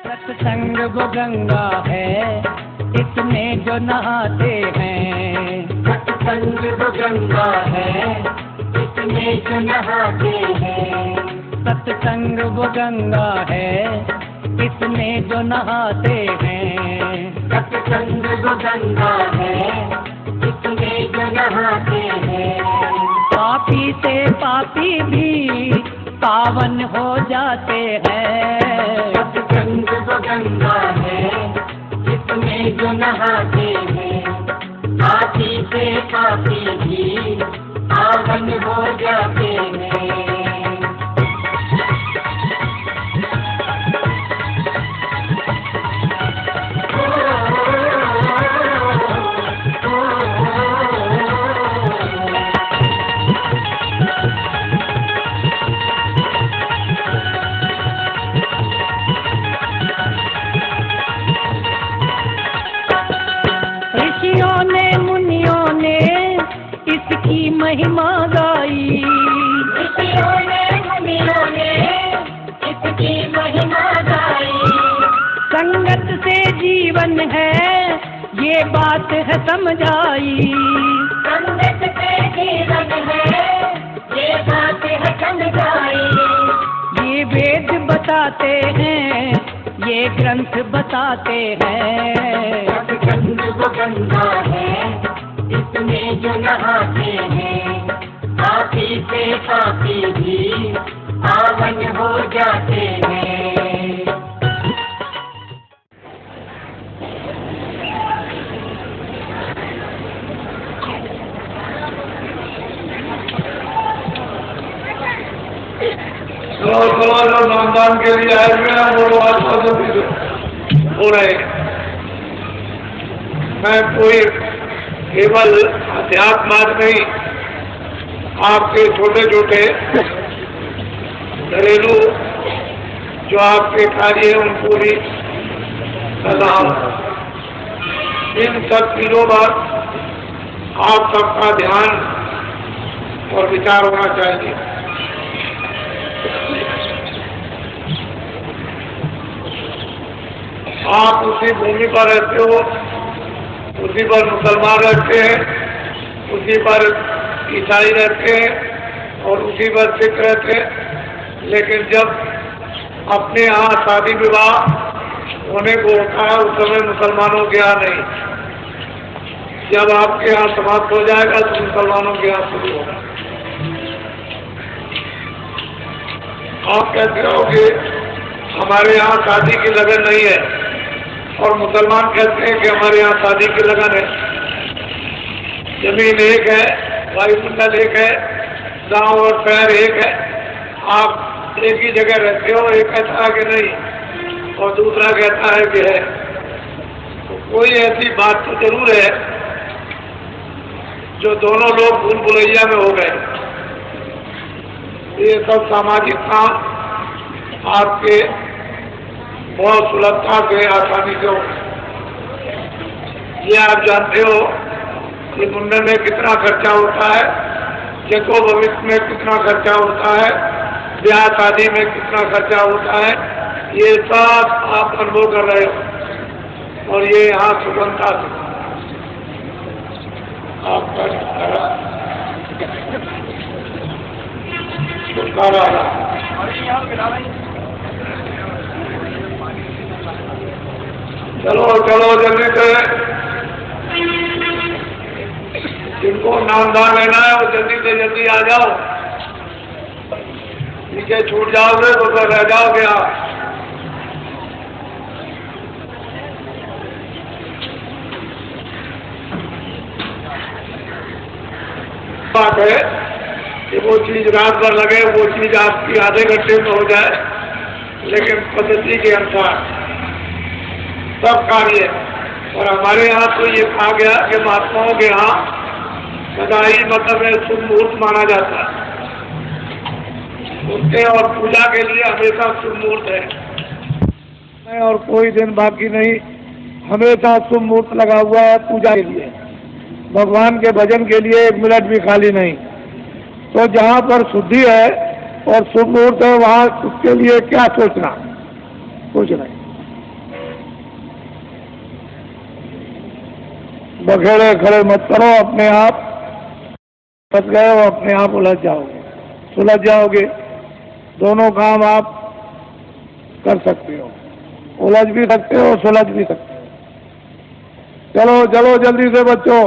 सत्संग वो गंगा है, इसमें जो नहाते हैं। सत्संग वो गंगा है, इसमें जो नहाते हैं। सत्संग वो गंगा है, इसमें जो नहाते हैं। सत्संग वो गंगा है, इसमें जो नहाते हैं। पापी से पापी भी पावन हो जाते हैं। सत्संग वो गंगा है, इसमें जो नहाते हैं। पापी से पापी भी पावन हो जाते हैं। ऋषियों ने मुनियों ने इसकी महिमा गाई। ऋषियों ने मुनियों ने इसकी महिमा गाई। संगत से जीवन है, ये बात है समझाई। संगत से जीवन है, ये बात है समझाई। ये वेद बताते हैं, ये ग्रंथ बताते हैं। सत्संग वो गंगा है, इसमें जो नहाते हैं। पापी से पापी भी पावन हो जाते हैं। जो नामदान के लिए आए हुए हैं वो आश्वासन हो रहे हैं। मैं कोई केवल अध्यात्म नहीं, आपके छोटे छोटे घरेलू जो आपके कार्य हैं उनको भी सलाम। इन सब चीजों पर आप सबका ध्यान और विचार होना चाहिए। आप उसी भूमि पर रहते हो, उसी पर मुसलमान रहते हैं, उसी पर ईसाई रहते हैं और उसी पर सिख रहते हैं। लेकिन जब अपने यहाँ शादी विवाह होने को होता है उस समय मुसलमानों के यहाँ नहीं। जब आपके यहाँ समाप्त हो जाएगा तो मुसलमानों के यहाँ शुरू होगा। आप कहते हो कि हमारे यहाँ शादी की लगन नहीं है और मुसलमान कहते हैं कि हमारे यहाँ शादी की लगन है। जमीन एक है, वायुमंडल एक है, गांव और शहर एक है। आप एक ही जगह रहते हो, एक कहता है कि नहीं और दूसरा कहता है कि है। तो कोई ऐसी बात तो जरूर है जो दोनों लोग भूल भुलैया में हो गए। ये सब सामाजिक काम आपके बहुत सुलभता से आसानी से हो। ये आप जानते हो कि मुंडन में कितना खर्चा होता है, जगो भविष्य में कितना खर्चा होता है, ब्याह शादी में कितना खर्चा होता है। ये सब आप अनुभव कर रहे हो और ये यहाँ सुगमता से आपका छुटकारा चलो चलो जल्दी से, जिनको नामदान लेना है वो जल्दी से जल्दी आ जाओ। नीचे छूट जाओगे तो फिर रह जाओगे आप। बात है कि वो चीज रात भर लगे, वो चीज आपकी आधे घंटे में हो जाए, लेकिन पद्धति के अनुसार सब कार्य। और हमारे यहाँ तो ये कहा गया कि महात्माओं के यहाँ सदा ही मतलब शुभ मुहूर्त माना जाता है। उनके और पूजा के लिए हमेशा शुभ मुहूर्त है और कोई दिन बाकी नहीं, हमेशा शुभ मुहूर्त लगा हुआ है पूजा के लिए, भगवान के भजन के लिए एक मिनट भी खाली नहीं। तो जहाँ पर शुद्धि है और शुभ मुहूर्त है वहाँ उसके लिए क्या सोचना, कुछ नहीं। बखेड़े खड़े मत करो, अपने आप फंस गए हो, अपने आप उलझ जाओगे, सुलझ जाओगे। दोनों काम आप कर सकते हो, उलझ भी सकते हो, सुलझ भी सकते हो। चलो चलो जल्दी से बच्चों,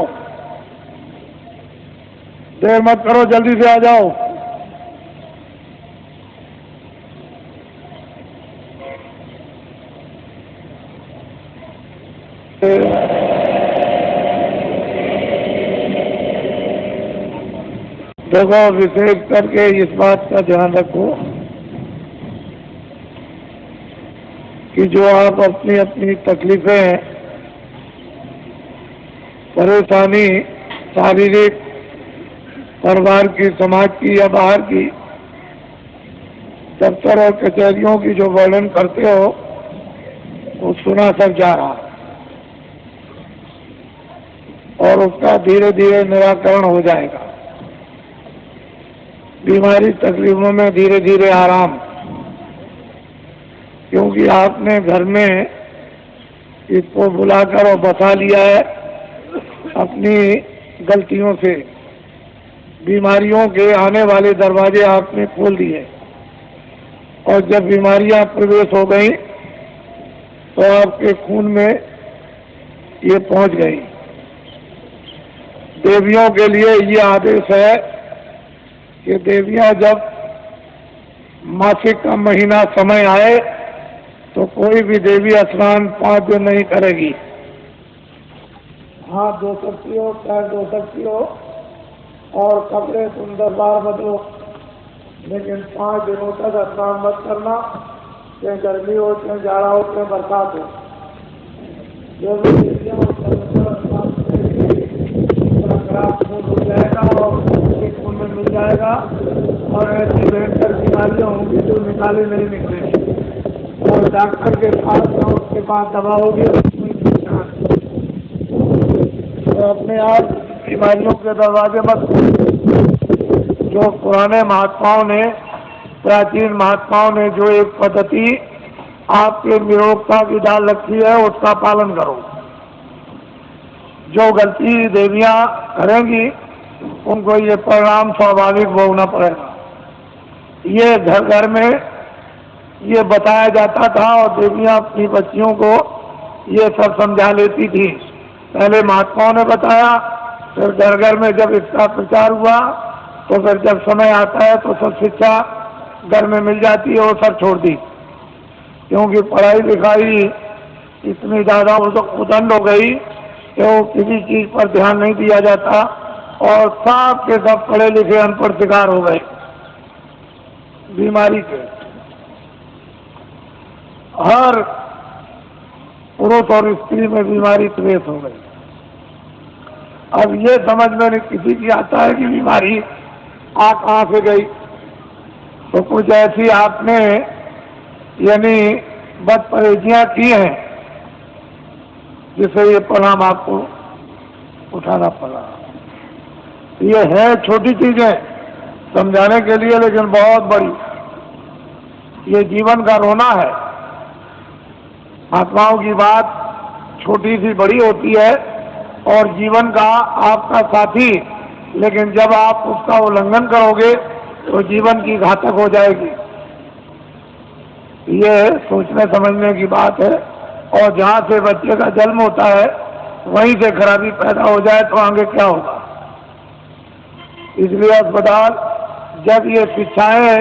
देर मत करो, जल्दी से आ जाओ। देखो, विशेष करके इस बात का ध्यान रखो कि जो आप अपनी अपनी तकलीफें, परेशानी, शारीरिक, परिवार की, समाज की या बाहर की, दफ्तर और कचहरियों की जो वर्णन करते हो, वो सुना सब जा रहा है और उसका धीरे धीरे निराकरण हो जाएगा। बीमारी तकलीफों में धीरे धीरे आराम, क्योंकि आपने घर में इसको बुलाकर और बता लिया है अपनी गलतियों से। बीमारियों के आने वाले दरवाजे आपने खोल दिए और जब बीमारियां प्रवेश हो गई तो आपके खून में ये पहुंच गई। देवियों के लिए ये आदेश है कि देवियां जब मासिक का महीना समय आए तो कोई भी देवी स्नान 5 दिन नहीं करेगी। हाथ धो सकती हो, पैर धो सकती हो और कपड़े सुंदर बार बदलो, लेकिन 5 दिनों तक स्नान मत करना, चाहे गर्मी हो, चाहे जाड़ा हो, चाहे बरसात हो। जो भी देवियां खराब खून हो जाएगा और खून में मिल जाएगा और ऐसी भयंकर बीमारियां होंगी जो निकाले नहीं निकलेंगी और डॉक्टर के पास ना उसके पास दवा होगी। तो अपने आप बीमारियों के दरवाजे मत खोलो। जो पुराने महात्माओं ने, प्राचीन महात्माओं ने जो एक पद्धति आपके निरोगता की डाल रखी है उसका पालन करो। जो गलती देवियां करेंगी उनको ये परिणाम स्वाभाविक भोगना पड़ेगा। ये घर घर में ये बताया जाता था और देवियां अपनी बच्चियों को ये सब समझा लेती थी। पहले महात्माओं ने बताया, फिर घर घर में जब इसका प्रचार हुआ तो फिर जब समय आता है तो सब शिक्षा घर में मिल जाती है, वो सब छोड़ दी, क्योंकि पढ़ाई लिखाई इतनी ज़्यादा उदंड हो गई कि वो किसी चीज़ पर ध्यान नहीं दिया जाता और सब के सब पढ़े लिखे अनपढ़ शिकार हो गए बीमारी के। हर पुरुष और स्त्री में बीमारी प्रवेश हो गई। अब ये समझ में नहीं किसी की आता है कि बीमारी आ कहाँ से गई। तो कुछ ऐसी आपने यानी बदपरहेजियां की हैं जिससे ये परिणाम आपको उठाना पड़ा। ये है छोटी चीजें समझाने के लिए, लेकिन बहुत बड़ी। ये जीवन का रोना है। महात्माओं की बात छोटी सी बड़ी होती है और जीवन का आपका साथी, लेकिन जब आप उसका उल्लंघन करोगे तो जीवन की घातक हो जाएगी। ये सोचने समझने की बात है। और जहाँ से बच्चे का जन्म होता है वहीं से खराबी पैदा हो जाए तो आगे क्या होगा। इसलिए अस्पताल, जब ये शिक्षाएं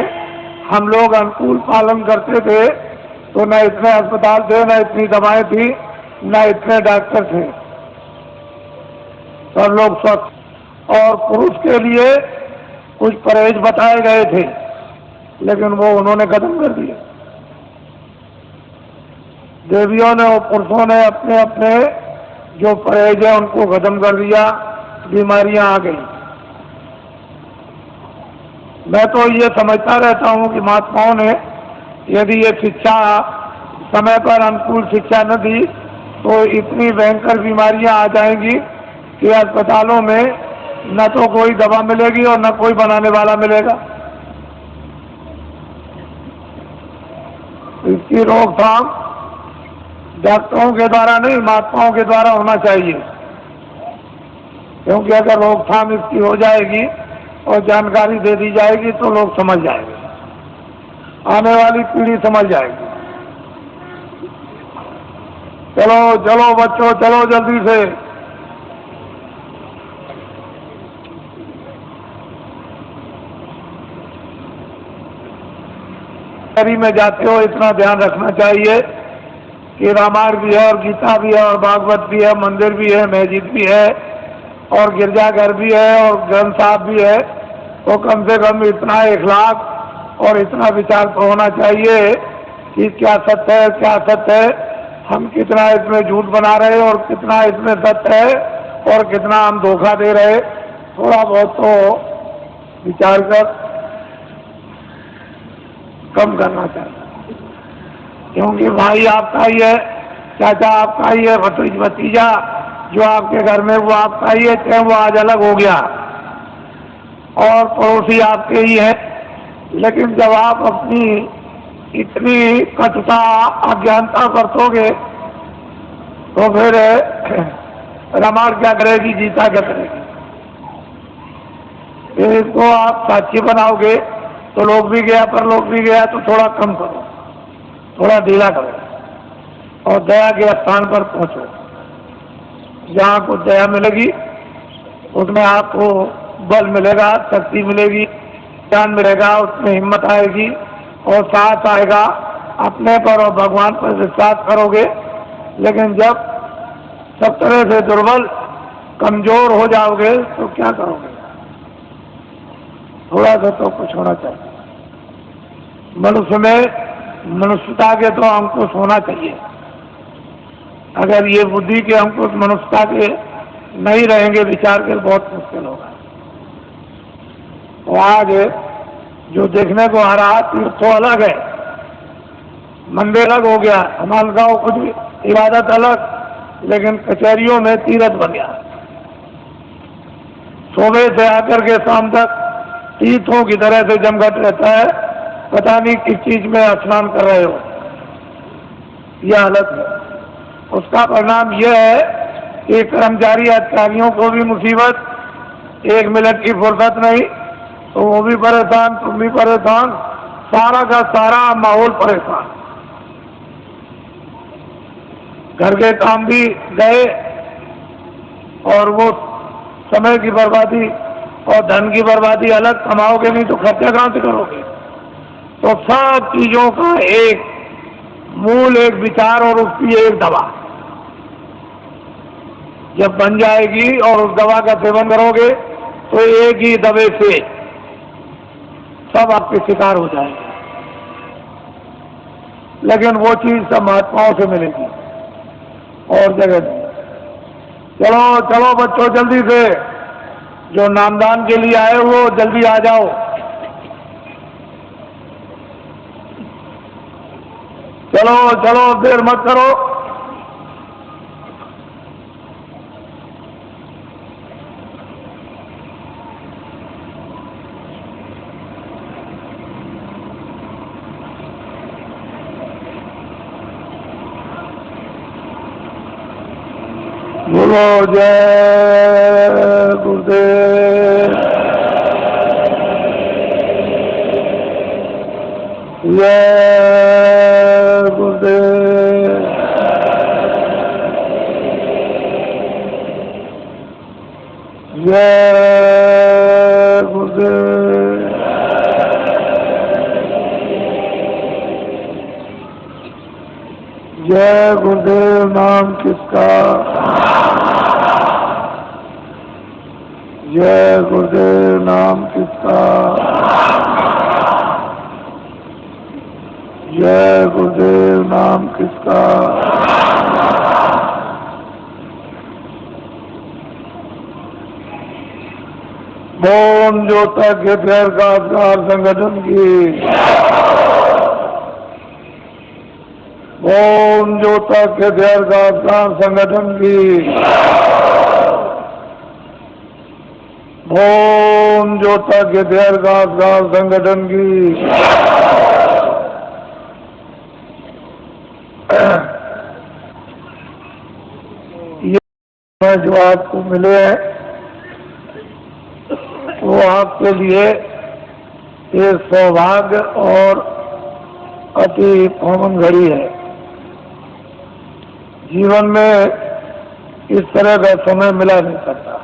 हम लोग अनुकूल पालन करते थे तो न इतने अस्पताल थे, न इतनी दवाएं थी, न इतने डॉक्टर थे। सब लोग स्वस्थ। और पुरुष के लिए कुछ परहेज बताए गए थे, लेकिन वो उन्होंने खत्म कर दिए। देवियों ने और पुरुषों ने अपने अपने जो परहेज है उनको खत्म कर दिया, बीमारियां आ गई। मैं तो ये समझता रहता हूँ कि महात्माओं ने यदि ये शिक्षा समय पर अनुकूल शिक्षा न दी तो इतनी भयंकर बीमारियां आ जाएंगी कि अस्पतालों में न तो कोई दवा मिलेगी और न कोई बनाने वाला मिलेगा। इसकी रोकथाम डॉक्टरों के द्वारा नहीं, महात्माओं के द्वारा होना चाहिए। क्योंकि अगर रोकथाम इसकी हो जाएगी और जानकारी दे दी जाएगी तो लोग समझ जाएंगे, आने वाली पीढ़ी समझ जाएगी। चलो चलो बच्चों, चलो जल्दी से। में जाते हो इतना ध्यान रखना चाहिए कि रामायण भी है और गीता भी है और भागवत भी है, मंदिर भी है, मस्जिद भी है और गिरजाघर भी है और ग्रंथ साहब भी है, तो कम से कम इतना इखलाक और इतना विचार तो होना चाहिए कि क्या सत्य है, क्या सत्य है, हम कितना इसमें झूठ बना रहे और कितना इसमें सत्य है और कितना हम धोखा दे रहे। थोड़ा बहुत तो विचार कर कम करना चाहिए, क्योंकि भाई आपका ही है, चाचा आपका ही है, भतीजा जो आपके घर में वो आपका ही है, चाहे वो आज अलग हो गया और पड़ोसी आपके ही है। लेकिन जब आप अपनी इतनी कटुता अज्ञानता बरतोगे तो फिर रामायण क्या करेगी, गीता क्या करेगी। फिर इसको आप साक्षी बनाओगे तो लोग भी गया पर लोग भी गया, तो थोड़ा कम करो, थोड़ा ढीला करो और दया के स्थान पर पहुंचो। जहाँ को दया मिलेगी उसमें आपको बल मिलेगा, शक्ति मिलेगी, ज्ञान मिलेगा, उसमें हिम्मत आएगी और साहस आएगा। अपने पर और भगवान पर विश्वास करोगे। लेकिन जब सब तरह से दुर्बल कमजोर हो जाओगे तो क्या करोगे। थोड़ा सा तो कुछ होना चाहिए। मनुष्य में मनुष्यता के तो अंकुश होना चाहिए। अगर ये बुद्धि के अंकुश मनुष्यता के नहीं रहेंगे, विचार के, बहुत मुश्किल होगा। तो आज जो देखने को आ रहा तीर्थ तो अलग है, मंदिर अलग हो गया, हमारे गाँव कुछ इबादत अलग, लेकिन कचहरियों में तीर्थ बन गया। सुबह से आकर के शाम तक तीर्थों की तरह से जमघट रहता है, पता नहीं किस चीज में स्नान कर रहे हो। यह हालत है। उसका परिणाम यह है कि कर्मचारी अधिकारियों को भी मुसीबत, 1 मिनट की फुर्सत नहीं, तो वो भी परेशान, तुम भी परेशान, सारा का सारा माहौल परेशान। घर के काम भी गए और वो समय की बर्बादी और धन की बर्बादी अलग। कमाओगे नहीं तो खर्चा कहां से करोगे। तो सब चीजों का एक मूल, एक विचार और उसकी एक दवा जब बन जाएगी और उस दवा का सेवन करोगे तो एक ही दवे से सब आपके शिकार हो जाएंगे। लेकिन वो चीज सब महात्माओं से मिलेगी और जगह नहीं। चलो चलो बच्चों, जल्दी से, जो नामदान के लिए आए हो जल्दी आ जाओ। चलो चलो, देर मत करो। बोलो जय गुरुदेव, जय गुरुदेव, जय गुरुदेव। जय गुरुदेव नाम किसका, जय गुरुदेव नाम किसका, जय गुरुदेव नाम किसका। मोहन ज्योता के प्यार का संगठन की, मोहन ज्योता के प्यार का संगठन की, मोहन ज्योता के प्यार का संगठन की। ये जो आपको मिले हैं वो आपके लिए एक सौभाग्य और अति कॉमन घड़ी है। जीवन में इस तरह का समय मिला नहीं करता।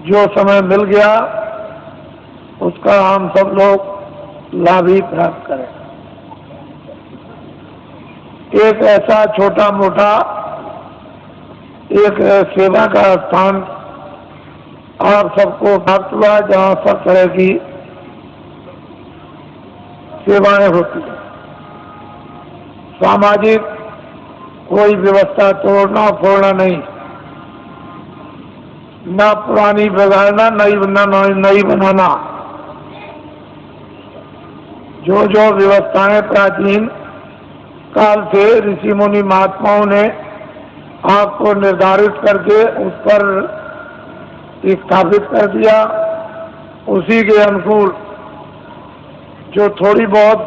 जो समय मिल गया उसका हम सब लोग लाभ ही प्राप्त करें। एक ऐसा छोटा मोटा एक सेवा का स्थान आप सबको प्राप्त हुआ जहाँ सब तरह की सेवाएं होती हैं। सामाजिक कोई व्यवस्था तोड़ना फोड़ना नहीं, न पुरानी बिगाड़ना, नई बनाना। जो जो व्यवस्थाएं प्राचीन काल से ऋषि मुनि महात्माओं ने आपको निर्धारित करके उस पर स्थापित कर दिया, उसी के अनुकूल जो थोड़ी बहुत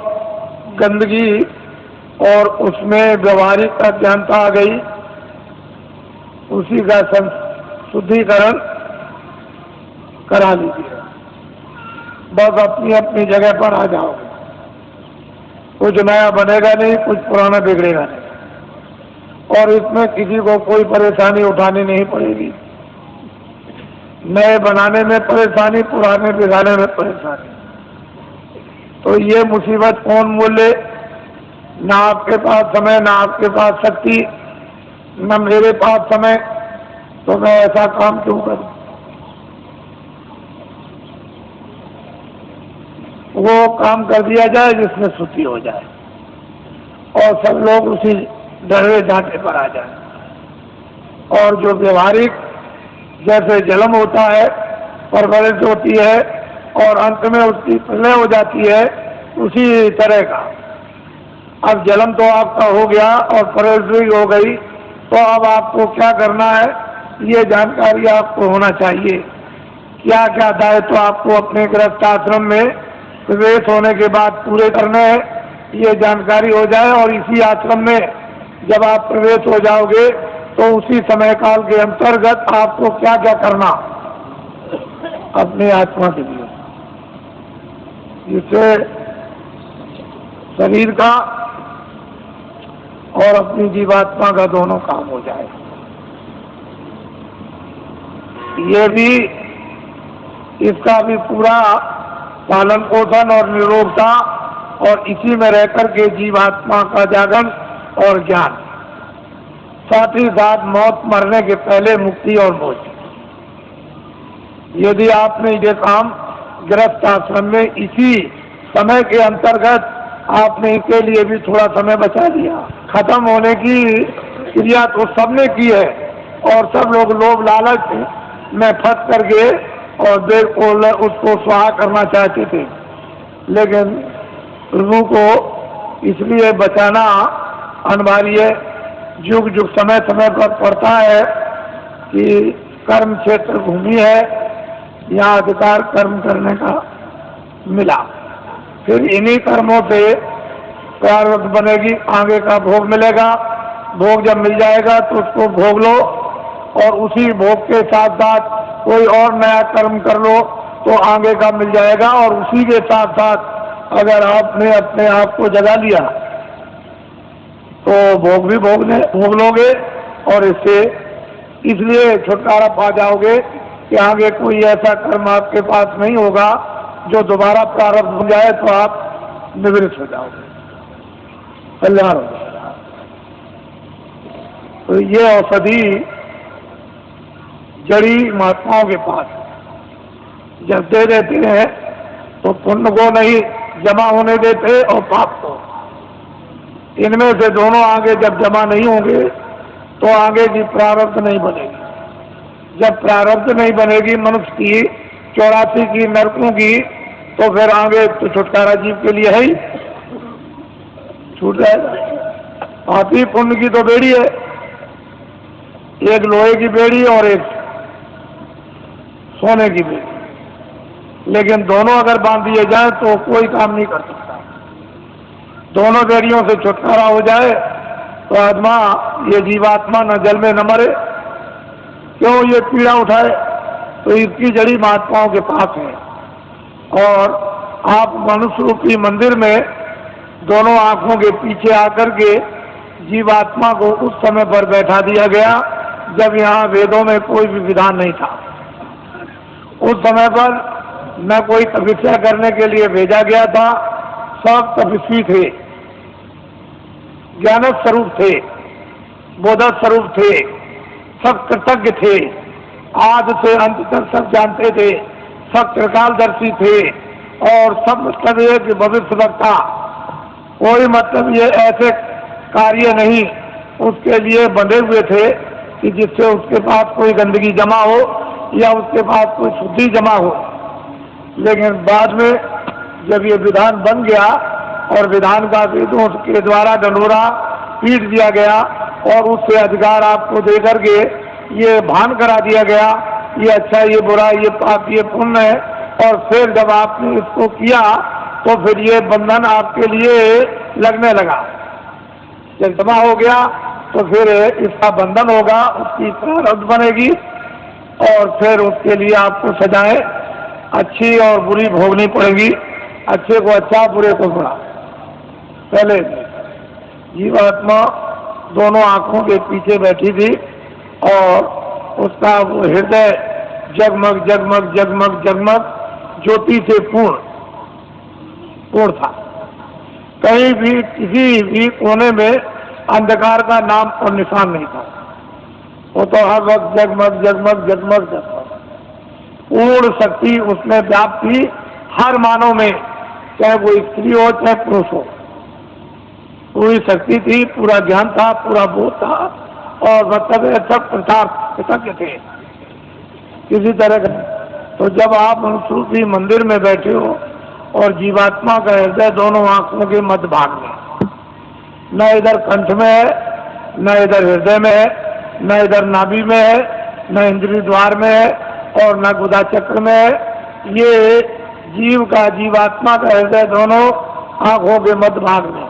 गंदगी और उसमें व्यवहारिक अज्ञानता आ गई, उसी का शुद्धिकरण करा लीजिए। बस अपनी अपनी जगह पर आ जाओगे। कुछ नया बनेगा नहीं, कुछ पुराना बिगड़ेगा नहीं, और इसमें किसी को कोई परेशानी उठानी नहीं पड़ेगी। नए बनाने में परेशानी, पुराने बिगाड़ने में परेशानी। तो ये मुसीबत कौन मोले? ना आपके पास समय, ना आपके पास शक्ति, न मेरे पास समय, तो मैं ऐसा काम क्यों करूं? वो काम कर दिया जाए जिसमें शुद्धि हो जाए और सब लोग उसी डरे ढांचे पर आ जाए। और जो व्यवहारिक जैसे जन्म होता है, परवरिश होती है और अंत में उसकी प्रलय हो जाती है, उसी तरह का अब जन्म तो आपका हो गया और परवरिश भी हो गई, तो अब आपको क्या करना है ये जानकारी आपको होना चाहिए। क्या क्या दायित्व तो आपको अपने गृहस्थ आश्रम में प्रवेश होने के बाद पूरे करने हैं, ये जानकारी हो जाए। और इसी आश्रम में जब आप प्रवेश हो जाओगे तो उसी समय काल के अंतर्गत आपको क्या क्या करना अपनी आत्मा के लिए, जिससे शरीर का और अपनी जीवात्मा का दोनों काम हो जाए। ये भी, इसका भी पूरा पालन पोषण और निरोगता और इसी में रहकर के जीवात्मा का जागरण और ज्ञान, साथ ही साथ मौत मरने के पहले मुक्ति और मोक्ष। यदि आपने ये काम गृहस्थ आश्रम में इसी समय के अंतर्गत आपने इसके लिए भी थोड़ा समय बचा दिया। खत्म होने की क्रिया तो सबने की है और सब लोग लोभ लालच में फंस करके और देर को उसको स्वाहा करना चाहते थे, लेकिन प्रभु को इसलिए बचाना अनिवार्य है। युग युग समय समय पर पड़ता है कि कर्म क्षेत्र भूमि है, यहाँ अधिकार कर्म करने का मिला, फिर इन्हीं कर्मों से प्रारब्ध बनेगी, आगे का भोग मिलेगा। भोग जब मिल जाएगा तो उसको भोग लो और उसी भोग के साथ साथ कोई और नया कर्म कर लो तो आगे का मिल जाएगा। और उसी के साथ साथ अगर आपने अपने आप को जगा लिया तो भोग भी भोग लोगे और इससे इसलिए छुटकारा पा जाओगे कि आगे कोई ऐसा कर्म आपके पास नहीं होगा जो दोबारा प्रारब्ध हो जाए तो आप निवृत्त हो जाओगे, कल्याण हो जाएगा। तो ये औषधि जड़ी महात्माओं के पास जब दे देते हैं तो पुण्य को नहीं जमा होने देते और पाप को। इनमें से दोनों आगे जब जमा नहीं होंगे तो आगे की प्रारब्ध नहीं बनेगी। जब प्रारब्ध नहीं बनेगी मनुष्य की 84 की नरकों की, तो फिर आगे तो छुटकारा जीव के लिए है ही, छूट जाएगा। पापी पुण्य की तो बेड़ी है, एक लोहे की बेड़ी और एक सोने की बेड़ी, लेकिन दोनों अगर बांध दिए जाए तो कोई काम नहीं कर सकता। दोनों बेड़ियों से छुटकारा हो जाए तो आत्मा, ये जीवात्मा न जल में न मरे। क्यों ये पीड़ा उठाए? तो इसकी जड़ी महात्माओं के पास है। और आप मनुष्य रूपी मंदिर में दोनों आंखों के पीछे आकर के जीवात्मा को उस समय पर बैठा दिया गया जब यहाँ वेदों में कोई भी विधान नहीं था। उस समय पर न कोई तपस्या करने के लिए भेजा गया था, सब तपस्वी थे, ज्ञान स्वरूप थे, बोध स्वरूप थे, सब कृतज्ञ थे, आदि से अंत तक सब जानते थे, सब त्रिकालदर्शी थे और सब मतलब ये कि भविष्य वक्ता, कोई मतलब ये ऐसे कार्य नहीं उसके लिए बंधे हुए थे कि जिससे उसके पास कोई गंदगी जमा हो या उसके पास कोई शुद्धि जमा हो। लेकिन बाद में जब ये विधान बन गया और विधान का वेदों के द्वारा ढंढोरा पीट दिया गया और उससे अधिकार आपको दे करके ये भान करा दिया गया, ये अच्छा ये बुरा, ये पाप ये पुण्य है, और फिर जब आपने इसको किया तो फिर ये बंधन आपके लिए लगने लगा। जब जमा हो गया तो फिर इसका बंधन होगा, उसकी प्रारब्ध बनेगी और फिर उसके लिए आपको सजाएं अच्छी और बुरी भोगनी पड़ेगी। अच्छे को अच्छा, बुरे को बुरा। पहले जीवात्मा दोनों आंखों के पीछे बैठी थी और उसका वो हृदय जगमग जगमग जगमग जगमग ज्योति से पूर्ण था। कहीं भी किसी भी कोने में अंधकार का नाम और निशान नहीं था। वो तो हर वक्त जगमग जगमग जगमग जगमग पूर्ण शक्ति उसमें व्याप्त थी हर मानव में, चाहे वो स्त्री हो चाहे पुरुष हो। पूरी शक्ति थी, पूरा ज्ञान था, पूरा बोध था और मतलब सब कृतज्ञ थे किसी तरह का। तो जब आप मनुष्य मंदिर में बैठे हो और जीवात्मा का हृदय दोनों आंखों के मध्य भाग में, न इधर कंठ में है, न इधर हृदय में है, न इधर नाभि में है, न इंद्रिय द्वार में है और न गुदा चक्र में है। ये जीव का जीवात्मा का हृदय दोनों आंखों के मध्य भाग में।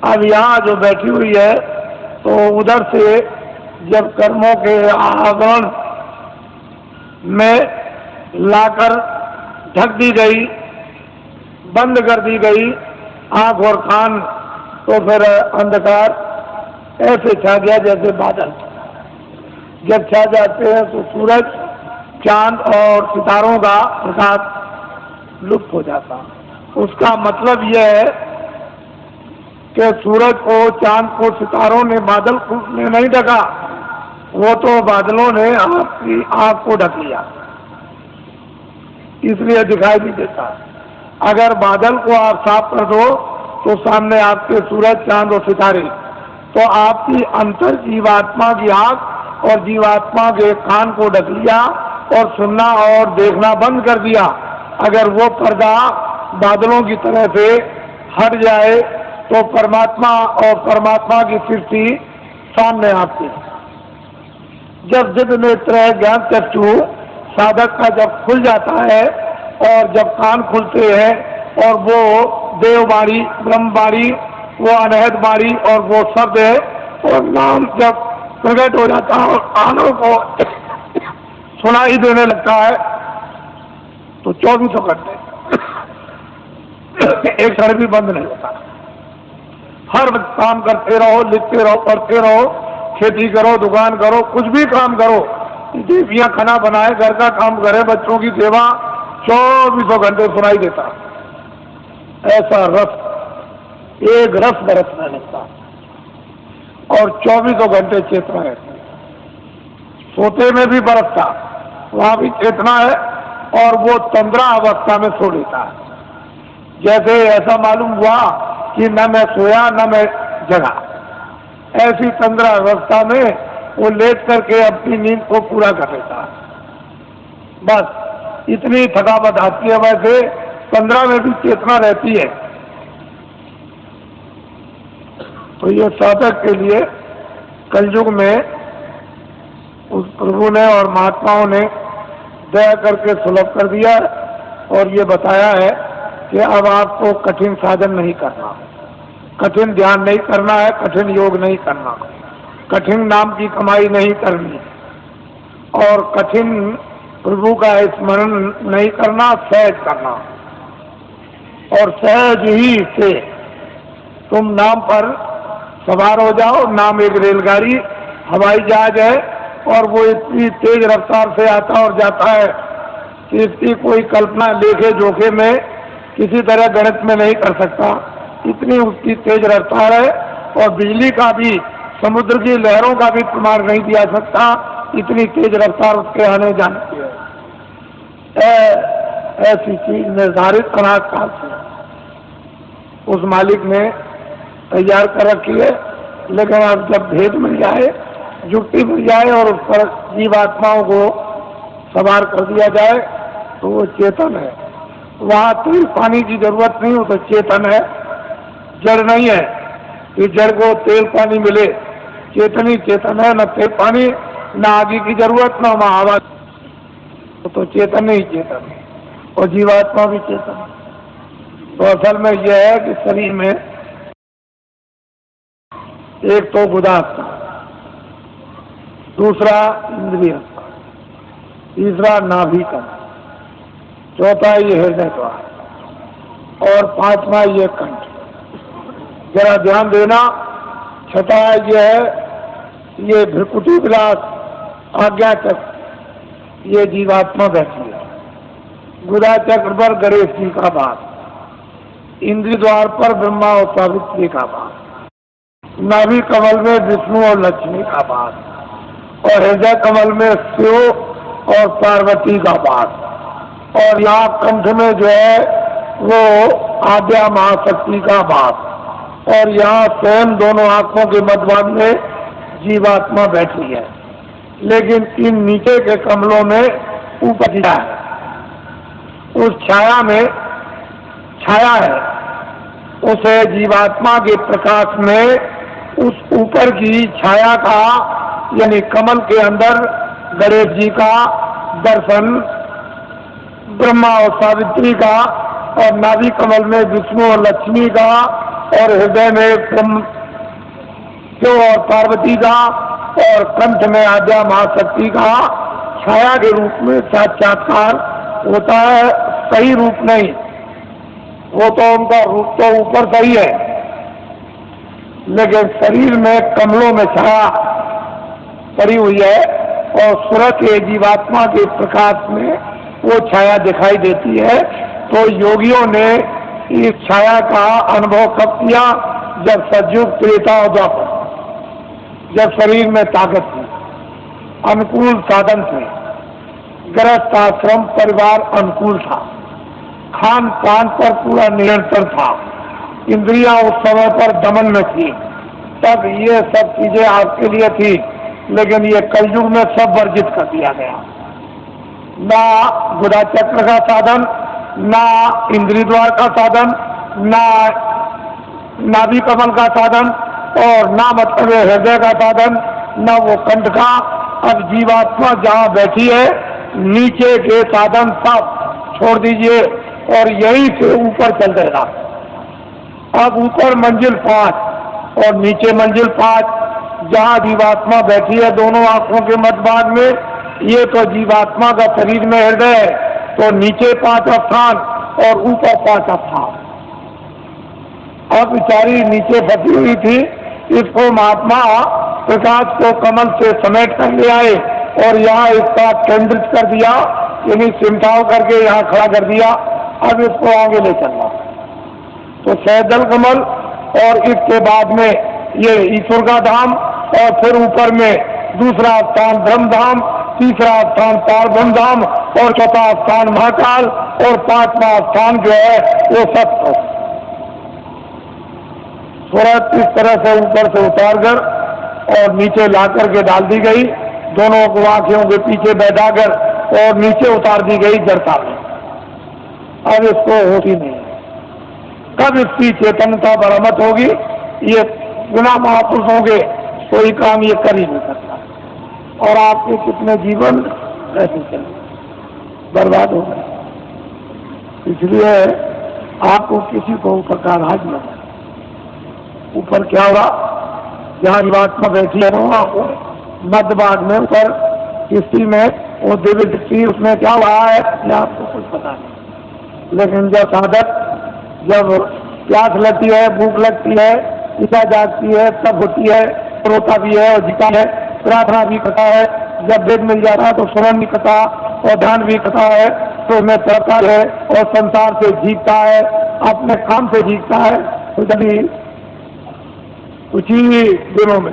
अब यहाँ जो बैठी हुई है तो उधर से जब कर्मों के आवरण में लाकर ढक दी गई, बंद कर दी गई आंख और कान, तो फिर अंधकार ऐसे छा गया जैसे बादल। जब छा जाते हैं तो सूरज, चांद और सितारों का प्रकाश लुप्त हो जाता। उसका मतलब यह है कि सूरज को, चांद को सितारों ने, बादल ने नहीं ढका, वो तो बादलों ने आपकी आंख को ढक लिया, इसलिए दिखाई नहीं देता। अगर बादल को आप साफ कर दो तो सामने आपके सूरज, चांद और सितारे, तो आपकी अंतर जीवात्मा की आंख और जीवात्मा के कान को ढक लिया और सुनना और देखना बंद कर दिया। अगर वो पर्दा बादलों की तरह से हट जाए तो परमात्मा और परमात्मा की सृष्टि सामने आती है। जब दिव्य नेत्र ज्ञान चक्षु साधक का जब खुल जाता है और जब कान खुलते हैं और वो देववाणी, ब्रह्मवाणी, वो अनहद वाणी और वो शब्द है और नाम जब प्रकट हो जाता है और कानों को सुनाई देने लगता है तो 24 घंटे एक क्षण भी बंद नहीं होता। हर वक्त काम करते रहो, लिखते रहो, पढ़ते रहो, खेती करो, दुकान करो, कुछ भी काम करो, देवियाँ खाना बनाए, घर का काम करे, बच्चों की सेवा, 24 घंटे सुनाई देता। ऐसा रस, एक रस बरसने लगता और 24 घंटे चेतना रहती। सोते में भी बरसता, वहां भी चेतना है और वो तंद्रा अवस्था में सो लेता है। जैसे ऐसा मालूम हुआ कि न मैं सोया न मैं जगा, ऐसी तंद्रा अवस्था में वो लेट करके अपनी नींद को पूरा कर लेता है। बस इतनी थकावट आती है। वैसे 15 में भी चेतना रहती है। तो ये साधक के लिए कलयुग में उस प्रभु ने और महात्माओं ने दया करके सुलभ कर दिया और ये बताया है कि अब आपको कठिन साधन नहीं करना, कठिन ध्यान नहीं करना है, कठिन योग नहीं करना, कठिन नाम की कमाई नहीं करनी और कठिन प्रभु का स्मरण नहीं करना, सहज करना। और सहज ही से तुम नाम पर सवार हो जाओ। नाम एक रेलगाड़ी, हवाई जहाज है, और वो इतनी तेज रफ्तार से आता और जाता है कि इसकी कोई कल्पना लेखे जोखे में किसी तरह गणित में नहीं कर सकता। इतनी उसकी तेज रफ्तार है, और बिजली का भी, समुद्र की लहरों का भी प्रमाण नहीं दिया सकता, इतनी तेज रफ्तार उसके आने जाने की है। ऐसी चीज निर्धारित अनाज काल से उस मालिक ने तैयार कर रखी है। लेकिन अब जब भेद मिल जाए, युक्ति मिल जाए और उस पर जीवात्माओं को सवार कर दिया जाए, तो वो चेतन है। वहाँ तेल पानी की जरूरत नहीं, वो तो चेतन है, जड़ नहीं है कि जड़ को तेल पानी मिले। चेतन ही चेतन है, न तेल पानी, न आगे की जरूरत, न वहाँ हवा, तो चेतन ही चेतन है। और जीवात्मा भी चेतन है। तो असल में यह है कि शरीर में एक तो गुदास्था, दूसरा इंद्रिय, तीसरा नाभिकम, चौथा ये हृदय द्वार, और पांचवा ये कंठ। जरा ध्यान देना। छठा ये है, ये भ्रिकुटी विलास आज्ञा चक्र, ये जीवात्मा बैठी है। गुदा चक्र पर गणेश जी का वास, इंद्रिय द्वार पर ब्रह्मा और सावित्री का वास, नाभि कमल में विष्णु और लक्ष्मी का वास, और हृदय कमल में शिव और पार्वती का वास, और यहाँ कंठ में जो है वो आद्या महाशक्ति का वास, और यहाँ स्वयं दोनों आंखों के मध्यभाग में जीवात्मा बैठी है। लेकिन इन नीचे के कमलों में ऊपर छाया है। उस छाया में छाया है, उस जीवात्मा के प्रकाश में उस ऊपर की छाया का, यानी कमल के अंदर गणेश जी का दर्शन, ब्रह्मा और सावित्री का, और नाभि कमल में विष्णु और लक्ष्मी का, और हृदय में शिव और पार्वती का, और कंठ में आद्या महाशक्ति का छाया के रूप में साक्षात्कार होता है। सही रूप नहीं, वो तो उनका रूप तो ऊपर सही है, लेकिन शरीर में कमलों में छाया पड़ी हुई है, और सूरज के जीवात्मा के प्रकाश में वो छाया दिखाई देती है। तो योगियों ने इस छाया का अनुभव कब किया? जब सतयुग, त्रेता और द्वापर, जब शरीर में ताकत थी, अनुकूल साधन थे, गृहस्थ आश्रम परिवार अनुकूल था, खान पान पर पूरा नियंत्रण था, इंद्रियां उस समय पर दमन में थी, तब ये सब चीजें आपके लिए थी। लेकिन ये कलयुग में सब वर्जित कर दिया गया। ना गुदा चक्र का साधन, ना इंद्रिय द्वार का साधन, ना नाभि कमल का साधन, और ना मतलब हृदय का साधन, ना वो कंठ का। अब जीवात्मा जहाँ बैठी है, नीचे के साधन सब छोड़ दीजिए और यहीं से ऊपर चल देना। अब ऊपर मंजिल 5 और नीचे मंजिल 5, जहाँ जीवात्मा बैठी है दोनों आंखों के मध्य भाग में, ये तो जीवात्मा का शरीर में हृदय है, तो नीचे 5 स्थान और ऊपर 5 स्थान। अब बेचारी नीचे फंसी हुई थी, इसको महात्मा प्रकाश को कमल से समेट कर ले आए और यहाँ इसका केंद्रित कर दिया, यानी सिमटाव करके यहाँ खड़ा कर दिया। अब इसको आगे ले चलना। तो सहजल कमल, और इसके बाद में ये ईश्वर का धाम, और फिर ऊपर में दूसरा स्थान ब्रह्म धाम, तीसरा स्थान पारब्रह्म धाम, और चौथा स्थान महाकाल, और 5वां स्थान जो है वो सत्य। सूरत इस तरह से ऊपर से उतार कर और नीचे ला करके डाल दी गई, दोनों को आंखों के पीछे बैठाकर, और नीचे उतार दी गई जड़ता में। अब इसको होती नहीं। कब इसकी चेतनता बरामद होगी? ये बिना महापुरुषों के कोई काम ये कर ही नहीं सकता। और आपके कितने जीवन ऐसे चले बर्बाद हो गए। इसलिए आपको किसी को ऊपर का राज न, ऊपर क्या होगा? जहाँ जीवात्मा बैठी है वहाँ मध्य भाग में ऊपर किसी में वो दिव्य दृष्टि उसमें क्या हुआ है ये आपको कुछ पता नहीं। लेकिन जब साधक जब प्यास लगती है, भूख लगती है, इच्छा जागती है, सब होती है, रोता भी है और जीता है, प्रार्थना भी करता है, जब वेद मिल जाता है तो श्रवण भी करता और ध्यान भी करता है, तो उसमें तड़ता है और संसार से जीतता है, अपने काम से जीतता है। तो जब कुछ ही दिनों में,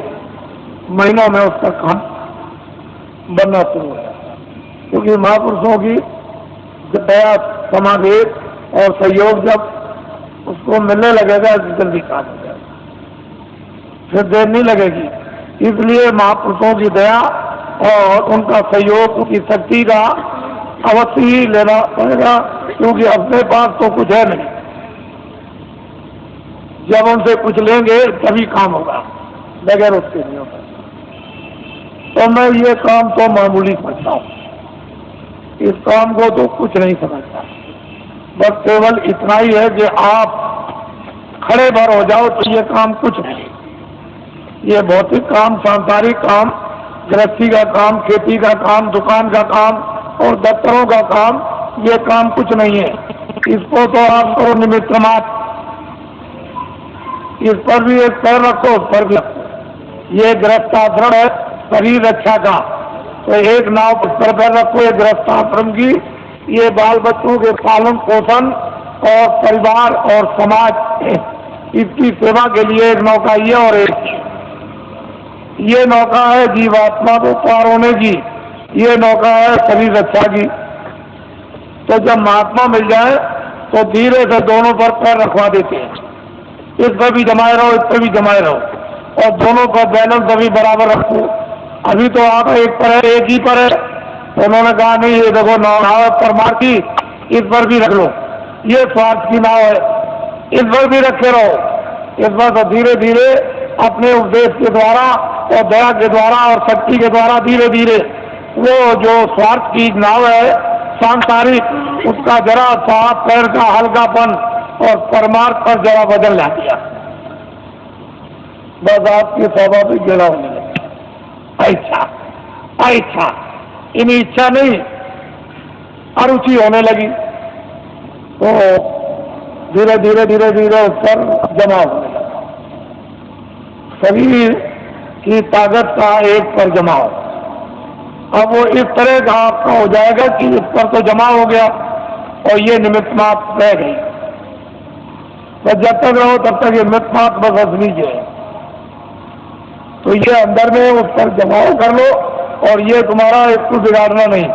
महीनों में उसका काम बनना शुरू हो जाता है, क्योंकि महापुरुषों की दया, समावेश और सहयोग जब उसको मिलने लगेगा तो जल्दी काम हो जाएगा, फिर देर नहीं लगेगी। इसलिए महापुरुषों की दया और उनका सहयोग, उनकी शक्ति का अवश्य ही लेना पड़ेगा, क्योंकि अपने पास तो कुछ है नहीं। जब उनसे कुछ लेंगे तभी काम होगा, बगैर उसके नहीं होगा। तो मैं ये काम तो मामूली समझता हूँ, इस काम को तो कुछ नहीं समझता। बस केवल इतना ही है कि आप खड़े भर हो जाओ तो ये काम कुछ नहीं। ये भौतिक काम, सांसारिक काम, गृहस्थी का काम, खेती का काम, दुकान का काम और दफ्तरों का काम, ये काम कुछ नहीं है। इसको तो आप करो निमित्त मात्र, इस पर भी एक पैर रखो, उस पर भी रखो। ये गृहस्थाश्रम है शरीर रक्षा का, तो एक नाव पर पैर रखो एक गृहस्थाश्रम की, ये बाल बच्चों के पालन पोषण और परिवार और समाज इसकी सेवा के लिए एक नौका ये, और एक ये नौका है जीवात्मा को पार होने की, ये नौका है शरीर रक्षा की। तो जब महात्मा मिल जाए तो धीरे से दोनों पर पैर रखवा देते हैं, इस पर भी जमाए रहो, इस पर भी जमाए रहो, और दोनों का बैलेंस अभी बराबर रखो। अभी तो आप एक पर है, एक ही पर है, तो उन्होंने कहा नहीं ये देखो नाव परमार की, इस पर भी रख लो, ये स्वार्थ की नाव है, इस पर भी रखे रहो। इस पर तो धीरे धीरे अपने उपदेश के द्वारा और दया के द्वारा और शक्ति के द्वारा धीरे धीरे वो जो स्वार्थ की नाव है सांसारिक, उसका जरा सा पैर का हल्कापन और परमार्थ पर जरा बदल ला दिया, बस आपकी स्वाभाविक जड़ा होने लगी। ऐसा ऐसा इन इच्छा नहीं, अरुचि होने लगी, तो धीरे धीरे धीरे धीरे उस पर जमा होने लगा। शरीर की ताकत का एक पर जमा हो, अब वो इस तरह का आपका हो जाएगा कि इस पर तो जमा हो गया और ये निमित्त मात्र रह गई। बस जब तक रहो तब तक ये निमित्त मात्र बस हंस लीजिए, तो ये अंदर में उस पर जमाव कर लो और ये तुम्हारा इसको बिगाड़ना नहीं।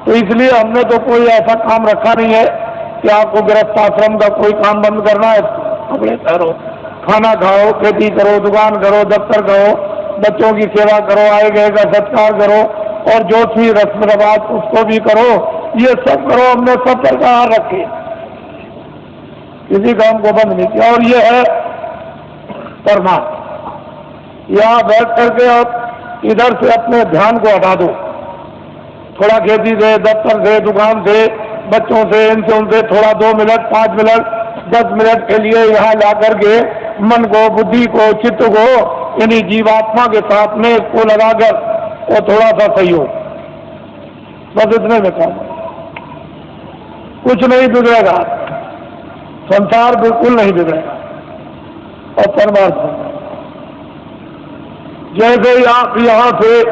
तो इसलिए हमने तो कोई ऐसा काम रखा नहीं है कि आपको गृहस्थाश्रम का कोई काम बंद करना है, कपड़े करो, खाना खाओ, खेती करो, दुकान करो, दफ्तर करो, बच्चों की सेवा करो, आए गए का सत्कार करो, और जो थी रस्म रवाज उसको भी करो, ये सब करो। हमने सब प्रकार रखे, किसी काम को बंद नहीं किया। और ये है परमात्मा। यहाँ बैठ करके आप इधर से अपने ध्यान को हटा दो, थोड़ा खेती से, दफ्तर से, दुकान से, बच्चों से, इनसे उनसे थोड़ा 2 मिनट, 5 मिनट, 10 मिनट के लिए यहाँ ला करके मन को, बुद्धि को, चित्त को यानी जीवात्मा के साथ में इसको लगाकर वो थोड़ा सा सहयोग, बस इतने में काम, कुछ नहीं बिगड़ेगा, संसार बिल्कुल नहीं बिगड़ेगा और परमार्थ बनेगा। जैसे ही आप यहाँ से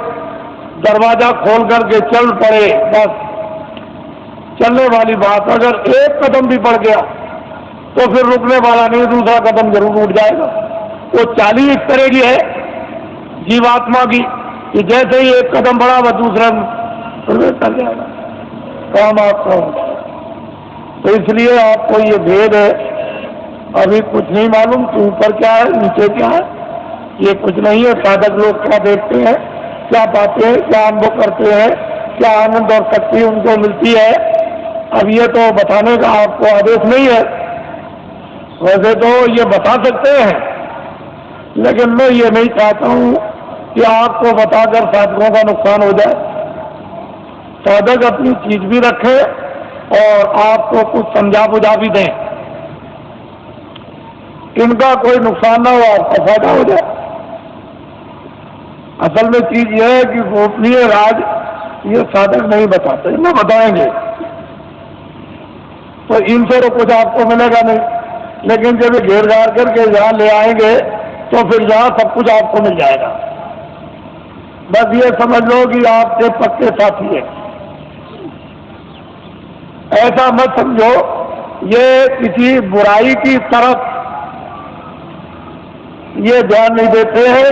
दरवाजा खोल करके चल पड़े, बस चलने वाली बात, अगर एक कदम भी बढ़ गया तो फिर रुकने वाला नहीं, दूसरा कदम जरूर उठ जाएगा। वो चाली इस तरह की है जीवात्मा की कि जैसे ही एक कदम बढ़ा वह दूसरा प्रवेश कर जाएगा, काम आपका हो जाएगा। तो इसलिए आपको ये भेद है, अभी कुछ नहीं मालूम कि ऊपर क्या है नीचे क्या है, ये कुछ नहीं है। साधक लोग क्या देखते हैं, क्या पाते हैं, क्या अनुभव करते हैं, क्या आनंद और शक्ति उनको मिलती है, अब ये तो बताने का आपको आदेश नहीं है। वैसे तो ये बता सकते हैं, लेकिन मैं ये नहीं चाहता हूँ कि आपको बताकर साधकों का नुकसान हो जाए। साधक अपनी चीज भी रखे और आपको कुछ समझा बुझा भी दें, इनका कोई नुकसान ना हो, आपका फायदा हो जाए। असल में चीज यह है कि गोपनीय राज ये साधक नहीं बताते, न बताएंगे, तो इनसे तो कुछ आपको मिलेगा नहीं। लेकिन जब ये घेर घार करके यहाँ ले आएंगे तो फिर यहाँ सब कुछ आपको मिल जाएगा। बस ये समझ लो कि आपके पक्के साथी है। ऐसा मत समझो ये किसी बुराई की तरफ ये ध्यान नहीं देते हैं,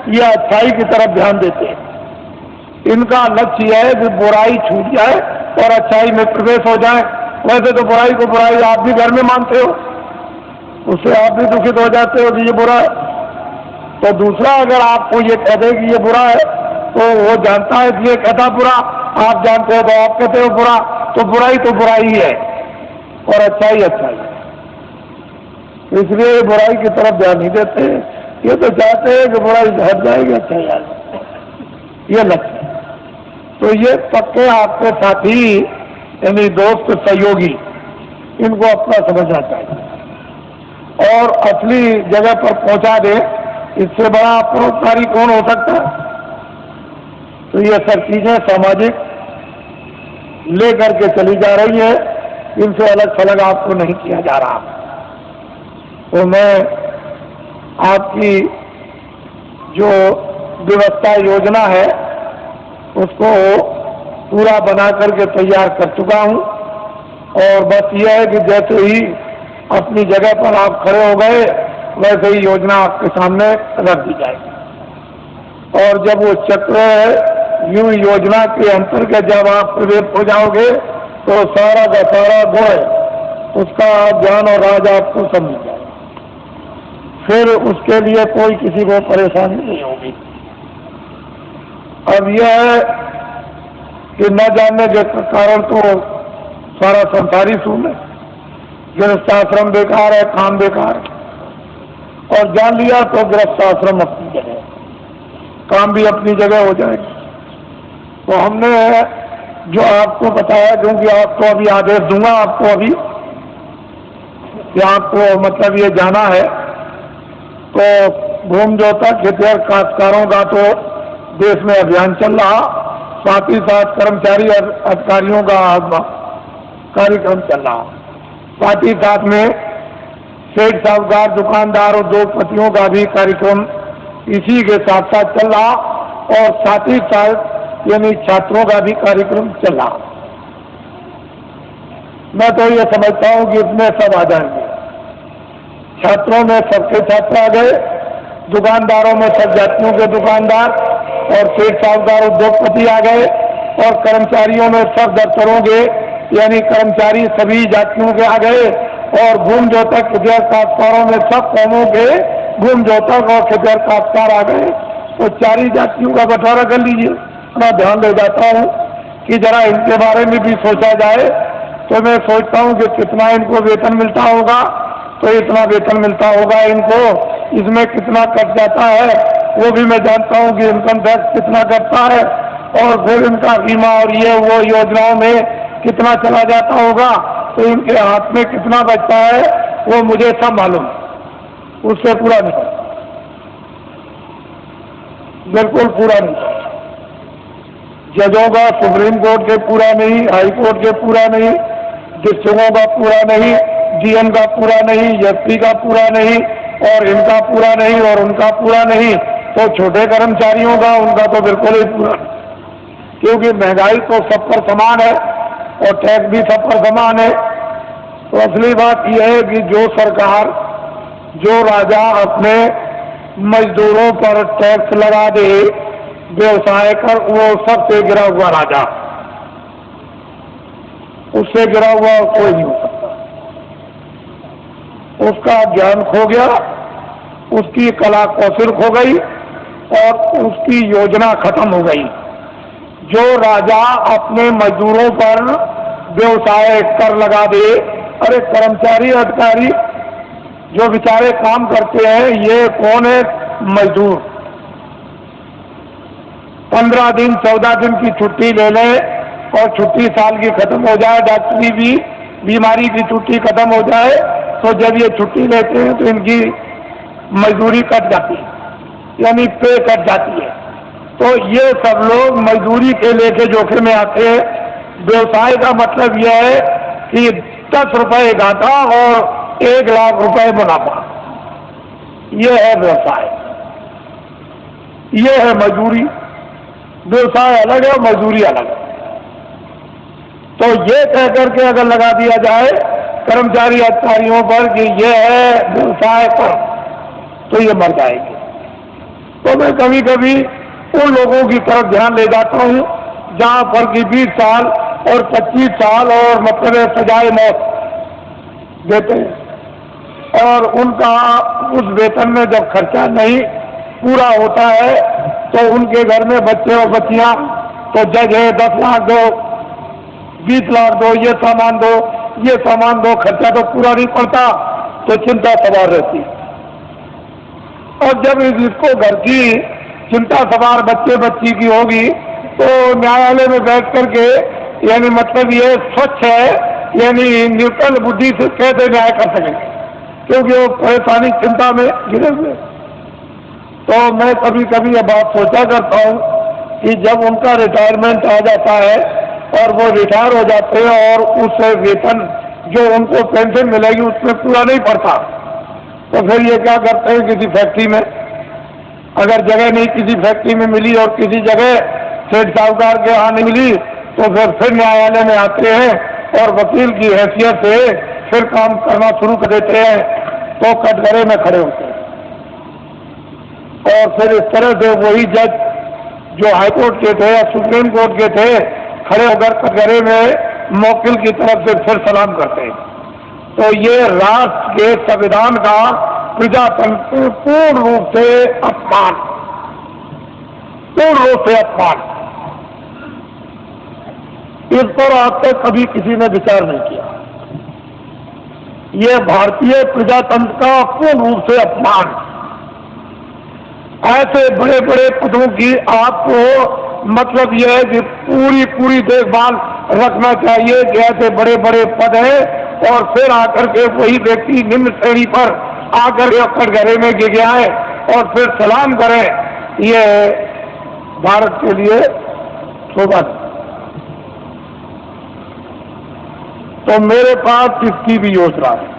ये अच्छाई की तरफ ध्यान देते हैं। इनका लक्ष्य यह है कि बुराई छूट जाए और अच्छाई में प्रवेश हो जाए। वैसे तो बुराई को बुराई आप भी घर में मानते हो, उससे आप भी दुखित हो जाते हो कि ये बुरा है। तो दूसरा अगर आपको ये कह दे कि ये बुरा है तो वो जानता है कि ये कहता बुरा, आप जानते हो तो आप कहते हो बुरा, तो बुराई है और अच्छाई अच्छाई है। इसलिए ये बुराई की तरफ ध्यान नहीं देते, ये तो चाहते हैं कि बुराई हट जाएगी, अच्छाई आ जाएगी, ये लक्ष्य है। तो ये पक्के आपके साथी यानी दोस्त सहयोगी, इनको अपना समझना चाहिए और असली जगह पर पहुंचा दे, इससे बड़ा परोपकारी कौन हो सकता है। तो ये सब चीजें सामाजिक लेकर के चली जा रही है, इनसे अलग थलग आपको नहीं किया जा रहा। तो मैं आपकी जो व्यवस्था योजना है उसको पूरा बना करके तैयार कर चुका हूं और बस यह है कि जैसे ही अपनी जगह पर आप खड़े हो गए वैसे ही योजना आपके सामने रख दी जाएगी। और जब वो चक्र यूं योजना के अंतर्गत जब आप प्रवेश हो जाओगे तो सारा का सारा गुण उसका ज्ञान और राज आपको समझ जाएगा। फिर उसके लिए कोई किसी को परेशानी नहीं होगी। अब यह है कि न जानने के कारण तो सारा संसारी शून्य, गृहस्थाश्रम बेकार है, काम बेकार है, और जान लिया तो गृहस्थाश्रम अपनी जगह, काम भी अपनी जगह हो जाएगा। तो हमने जो आपको बताया, क्योंकि आपको अभी आदेश दूंगा आपको अभी कि आपको मतलब ये जाना है, तो भूमि जोता खेतिहर काश्तकारों का तो देश में अभियान चल रहा, साथ ही साथ कर्मचारी और अधिकारियों का कार्यक्रम चल रहा, साथ ही साथ में सेठ साहूकार दुकानदार उद्योगपतियों का भी कार्यक्रम इसी के साथ साथ चल रहा, और साथ ही साथ यानी छात्रों का भी कार्यक्रम चल रहा। मैं तो ये समझता हूँ कि इसमें सब आ जाएंगे। छात्रों में सबके छात्र आ गए, दुकानदारों में सब जातियों के दुकानदार और सेठ साहूकार उद्योगपति आ गए, और कर्मचारियों में सब दफ्तरों के यानी कर्मचारी सभी जातियों के आ गए, और भूमि जोतक खेतिहर काश्तकारों में सब कौमों के भूमि जोतक और खेतिहर काश्तकार आ गए। तो चारी जातियों का बंटवारा कर लीजिए। मैं ध्यान दे जाता हूँ कि जरा इनके बारे में भी सोचा जाए। तो मैं सोचता हूँ कि कितना इनको वेतन मिलता होगा, तो इतना वेतन मिलता होगा इनको, इसमें कितना कट जाता है वो भी मैं जानता हूँ कि इनकम टैक्स कितना कटता है, और फिर इनका बीमा और ये वो योजनाओं में कितना चला जाता होगा, तो इनके हाथ में कितना बचता है वो मुझे सब मालूम, उससे पूरा नहीं, बिल्कुल पूरा नहीं। जजों का सुप्रीम कोर्ट के पूरा नहीं, हाई कोर्ट के पूरा नहीं, डिस्ट्रिक्टों का पूरा नहीं, डीएम का पूरा नहीं, एसपी का पूरा नहीं, और इनका पूरा नहीं और उनका पूरा नहीं, तो छोटे कर्मचारियों का उनका तो बिल्कुल ही पूरा नहीं, क्योंकि महंगाई तो सब पर समान है और टैक्स भी सब पर समान है। तो असली बात यह है कि जो सरकार, जो राजा अपने मजदूरों पर टैक्स लगा दे व्यवसाय कर, वो सबसे गिरा हुआ राजा, उससे गिरा हुआ कोई नहीं हो सकता। उसका ज्ञान खो गया, उसकी कला कौशल खो गई और उसकी योजना खत्म हो गई। जो राजा अपने मजदूरों पर व्यवसाय कर लगा दे, अरे कर्मचारी अधिकारी जो बेचारे काम करते हैं, ये कौन है? मजदूर 15 दिन 14 दिन की छुट्टी ले ले और छुट्टी साल की खत्म हो जाए, डॉक्टरी भी बीमारी की छुट्टी खत्म हो जाए, तो जब ये छुट्टी लेते हैं तो इनकी मजदूरी कट जाती है, यानी पे कट जाती है। तो ये सब लोग मजदूरी के लेके जोखिम में आते हैं। व्यवसाय का मतलब यह है कि 10 रुपए घाटा और 1 लाख रुपए मुनाफा, ये है व्यवसाय, ये है मजदूरी। व्यवसाय अलग है और मजदूरी अलग है। तो ये कह करके अगर लगा दिया जाए कर्मचारी अधिकारियों पर कि ये है व्यवसाय पर, तो ये मर जाएंगे। तो मैं कभी कभी उन लोगों की तरफ ध्यान ले जाता हूँ जहाँ पर कि 20 साल और 25 साल और मतलब सजाए मौत देते हैं, और उनका उस वेतन में जब खर्चा नहीं पूरा होता है तो उनके घर में बच्चे और बच्चियां तो जज है 10 लाख दो, 20 लाख दो, ये सामान दो, ये सामान दो, खर्चा तो पूरा नहीं पड़ता, तो चिंता सवार रहती। और जब इसको घर की चिंता सवार बच्चे बच्ची की होगी तो न्यायालय में बैठ करके यानी मतलब ये स्वच्छ है, यानी न्यूट्रल बुद्धि से कैसे न्याय कर सकेंगे, क्योंकि वो परेशानी चिंता में घिरे हुए। तो मैं कभी कभी ये बात सोचा करता हूँ कि जब उनका रिटायरमेंट आ जाता है और वो रिटायर हो जाते हैं और उस वेतन जो उनको पेंशन मिलेगी उसमें पूरा नहीं पड़ता, तो फिर ये क्या करते हैं किसी फैक्ट्री में, अगर जगह नहीं किसी फैक्ट्री में मिली और किसी जगह सेठ साहूकार के यहाँ नहीं मिली तो फिर न्यायालय में आते हैं और वकील की हैसियत से फिर काम करना शुरू कर देते हैं, तो कटघरे में खड़े होते हैं। और फिर इस तरह से वही जज जो हाईकोर्ट के थे या सुप्रीम कोर्ट के थे खड़े होकर कटघरे में मौकिल की तरफ से फिर सलाम करते हैं। तो ये राष्ट्र के संविधान का प्रजातंत्र को पूर्ण रूप से अपमान, पूर्ण रूप से अपमान। इस पर आज तक कभी किसी ने विचार नहीं किया। ये भारतीय प्रजातंत्र का पूर्ण रूप से अपमान। ऐसे बड़े बड़े पदों की आपको मतलब यह है कि पूरी पूरी देखभाल रखना चाहिए कि ऐसे बड़े बड़े पद हैं और फिर आकर के वही व्यक्ति निम्न श्रेणी पर आकर के कटघरे में गिर गया है और फिर सलाम करें, ये भारत के लिए शोभा। तो मेरे पास इसकी भी योजना है,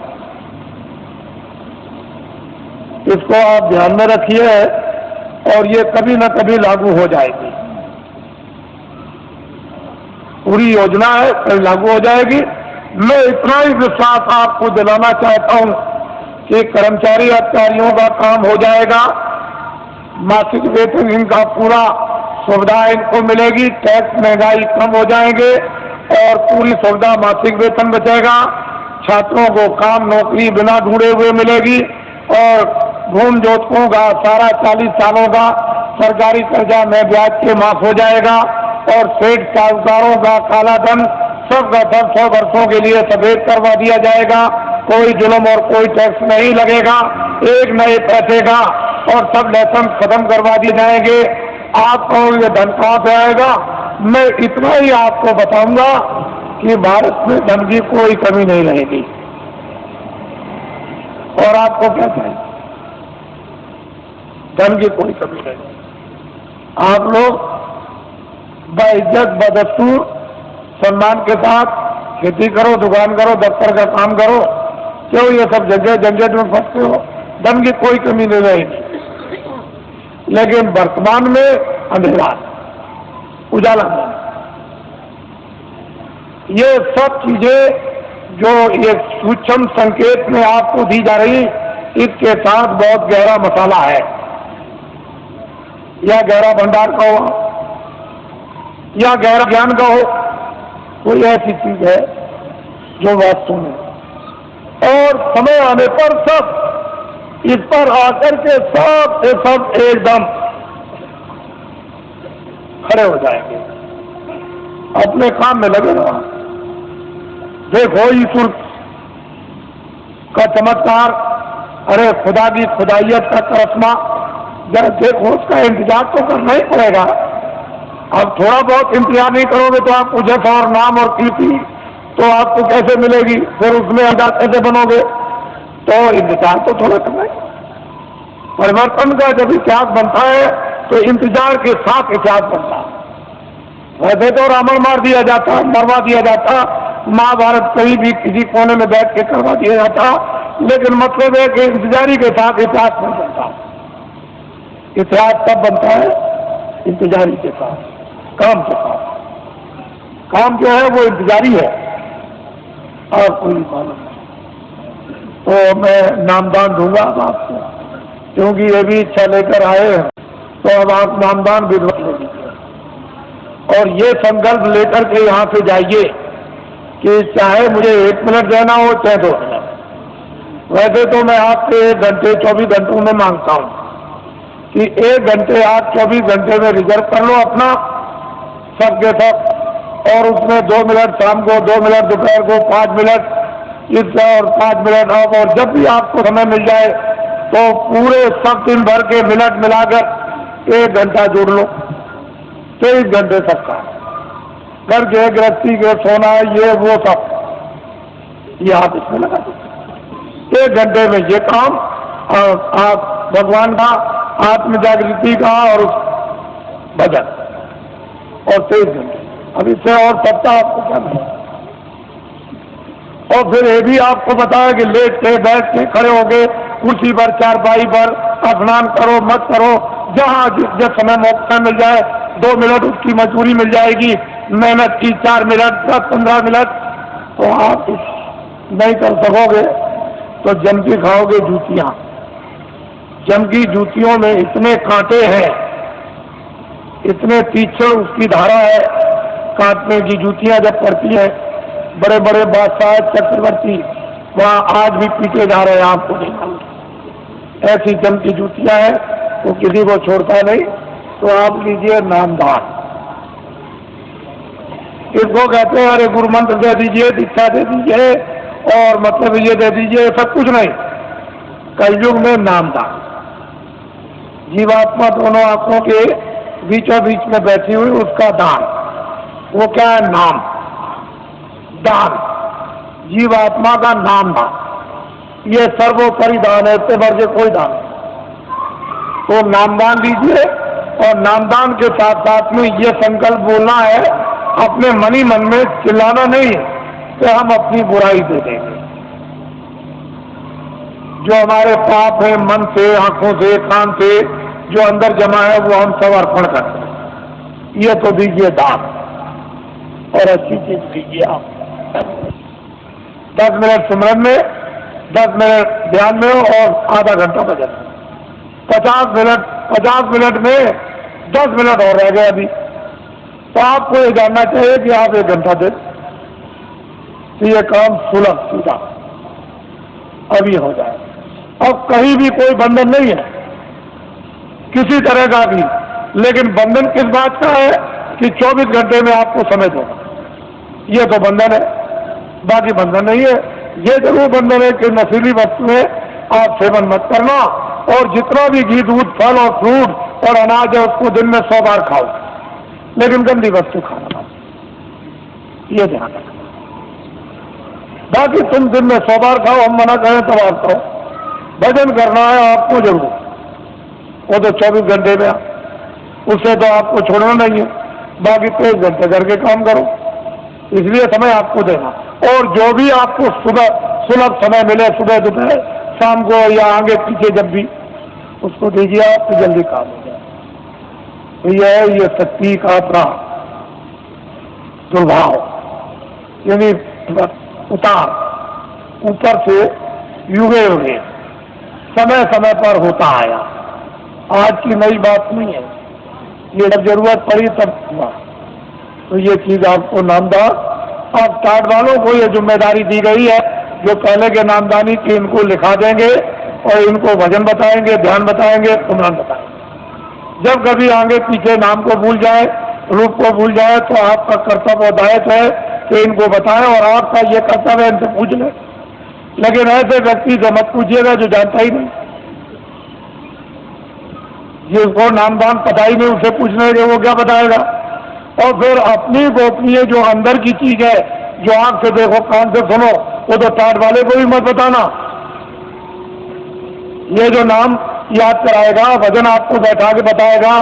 इसको आप ध्यान में रखिए और ये कभी न कभी लागू हो जाएगी। पूरी योजना है, कभी लागू हो जाएगी। मैं इतना ही विश्वास आपको दिलाना चाहता हूं कि कर्मचारी अधिकारियों का काम हो जाएगा, मासिक वेतन इनका पूरा सुविधा इनको मिलेगी, टैक्स महंगाई कम हो जाएंगे और पूरी सुविधा मासिक वेतन बचेगा। छात्रों को काम नौकरी बिना ढूंढे हुए मिलेगी और भूमि जोतकों का सारा 40 सालों का सरकारी कर्जा में ब्याज के माफ हो जाएगा और सेठ साहूकारों का काला धन सबका सब 100 वर्षों के लिए सफेद करवा दिया जाएगा। कोई जुल्म और कोई टैक्स नहीं लगेगा, एक नए पैसे का, और सब लाइसेंस खत्म करवा दिए जाएंगे। आप कहोगे ये धन कहां से आएगा? मैं इतना ही आपको बताऊंगा कि भारत में धन की कोई कमी नहीं रहेगी। और आपको क्या चाहिए? धन की कोई कमी नहीं। आप लोग बाइज्जत बदस्तूर सम्मान के साथ खेती करो, दुकान करो, दफ्तर का काम करो, क्यों ये सब जगह झंझट में फंसते हो? धन की कोई कमी नहीं रहेगी। लेकिन वर्तमान में अंधेरा, उजाला नहीं। ये सब चीजें जो ये सूक्ष्म संकेत में आपको दी जा रही, इसके साथ बहुत गहरा मसाला है, या गहरा भंडार का हो या गहरा ज्ञान का हो, कोई ऐसी चीज है जो वास्तव में, और समय आने पर सब इस पर आकर के सब से सब एकदम खड़े हो जाएंगे, अपने काम में लगे रहो। देखो ईश्वर का चमत्कार, अरे खुदा की खुदाइयत का करिश्मा, जरा देखो, उसका इंतजार तो करना ही पड़ेगा। अब थोड़ा बहुत इंतजार नहीं करोगे तो आपको जस और नाम और कीर्ति तो आपको कैसे मिलेगी? फिर उसमें अंदाज कैसे बनोगे? तो इंतजार तो थोड़ा करना है। परिवर्तन का जब इतिहास बनता है तो इंतजार के साथ इतिहास बनता। वैसे तो रावण मार दिया जाता, मरवा दिया जाता, महाभारत कहीं भी किसी कोने में बैठ के करवा दिया जाता, लेकिन मतलब है कि इंतजारी के साथ इतिहास नहीं बनता। इतिहास तब बनता है इंतजारी के साथ, काम के साथ। काम जो है वो इंतजारी है और कोई मालूम नहीं। तो मैं नामदान दूंगा अब आपको, क्योंकि ये भी इच्छा लेकर आए हैं, तो अब आप नामदान विधवा ले लीजिए और ये संकल्प लेकर के यहाँ से जाइए कि चाहे मुझे 1 मिनट देना हो चाहे 2 मिनट। वैसे तो मैं आपसे 1 घंटे 24 घंटों में मांगता हूँ कि 1 घंटे आप 24 घंटे में रिजर्व कर लो अपना सबके सब, और उसमें 2 मिनट शाम को, 2 मिनट दोपहर को, 5 मिनट इस और 5 मिनट अब, और जब भी आपको समय मिल जाए तो पूरे सब दिन भर के मिनट मिलाकर 1 घंटा जोड़ लो। 23 घंटे तक का घर के गृहस्थी के सोना ये वो सब ये आप इसमें लगा दीजिए। 1 घंटे में ये काम आप भगवान का आत्म जागृति का और भजन, और 23 घंटे। अब इससे और सप्ताह आपको क्या मिले। और फिर ये भी आपको बताया कि लेट के बैठ के खड़े हो गए कुर्सी पर, चारपाई पर, स्नान करो मत करो, जहाँ जिस समय मौका मिल जाए 2 मिनट उसकी मजदूरी मिल जाएगी, मेहनत की 4 मिनट 10-15 मिनट, तो आप नहीं कर सकोगे तो जम के खाओगे जूतियां। जम की जूतियों में इतने कांटे हैं, इतने तीक्ष्ण उसकी धारा है, काटने की जूतियां जब पड़ती हैं, बड़े बड़े बादशाह चक्रवर्ती वहाँ आज भी पीटे जा रहे हैं, आपको देखा ऐसी जम की जूतियां हैं, वो किसी को छोड़ता नहीं। तो आप लीजिए नामदान, इसको कहते हैं अरे गुरु मंत्र दे दीजिए, दीक्षा दे दीजिए और मतलब ये दे दीजिए, सब कुछ नहीं। कलयुग में नामदान, जीवात्मा दोनों आंखों के बीचों बीच में बैठी हुई उसका दान, वो क्या है? नाम दान, जीवात्मा का नाम दान, ये सर्वोपरि दान है, इससे बढ़ के कोई दान नहीं। तो नामदान दीजिए, और नामदान के साथ साथ में ये संकल्प बोलना है अपने मन ही मन में, चिल्लाना नहीं कि हम अपनी बुराई दे देंगे। जो हमारे पाप है मन से, आंखों से, कान से जो अंदर जमा है वो हम सब अर्पण करते हैं। ये तो दीजिए दान, और अच्छी चीज दीजिए आप। 10 मिनट सिमरन में, 10 मिनट ध्यान में और आधा घंटा भजन। 50 मिनट में 10 मिनट और रह गए अभी, तो आपको ये जानना चाहिए कि आप 1 घंटा दें तो ये काम सुलभ सीधा अभी हो जाए। अब कहीं भी कोई बंधन नहीं है किसी तरह का भी, लेकिन बंधन किस बात का है कि 24 घंटे में आपको समय देना, ये तो बंधन है, बाकी बंधन नहीं है। ये जरूर बंधन है कि नशीली वस्तुएं आप सेवन मत करना, और जितना भी घी दूध फल और फ्रूट और अनाज है उसको दिन में 100 बार खाओ, लेकिन गंदी वस्तु खाना ये ध्यान रखना। बाकी तुम दिन में 100 बार खाओ, हम मना करें तब आप खाओ। भजन करना है आपको जरूर, वो तो 24 घंटे में, उससे तो आपको छोड़ना नहीं है, बाकी 23 घंटे करके काम करो, इसलिए समय आपको देना। और जो भी आपको सुलभ समय मिले, सुबह दोपहर शाम को या आगे पीछे जब भी, उसको दीजिए आप तो जल्दी काम हो जाए। तो ये शक्ति का दुर्भाव, यानी उतार ऊपर से युगे युगे समय समय पर होता आया, आज की नई बात नहीं है, ये जब जरूरत पड़ी तब हुआ। तो ये चीज आपको नामदान, अब कार्ड वालों को ये जिम्मेदारी दी गई है, जो पहले के नामदानी की इनको लिखा देंगे और इनको भजन बताएंगे, ध्यान बताएंगे, सुमरन बताएंगे। जब कभी आगे पीछे नाम को भूल जाए, रूप को भूल जाए, तो आपका कर्तव्य और दायित्व है कि इनको बताएं, और आपका ये कर्तव्य है इनसे पूछ लें। लेकिन ऐसे व्यक्ति से मत पूछिएगा जो जानता ही नहीं, जिसको नामदान पता ही नहीं, उसे पूछने के वो क्या बताएगा। और फिर अपनी गोपनीय जो अंदर की चीज है, जो आंख से देखो कान से सुनो, वो तो टाट वाले को भी मत बताना। ये जो नाम याद कराएगा, भजन आपको बैठा के बताएगा,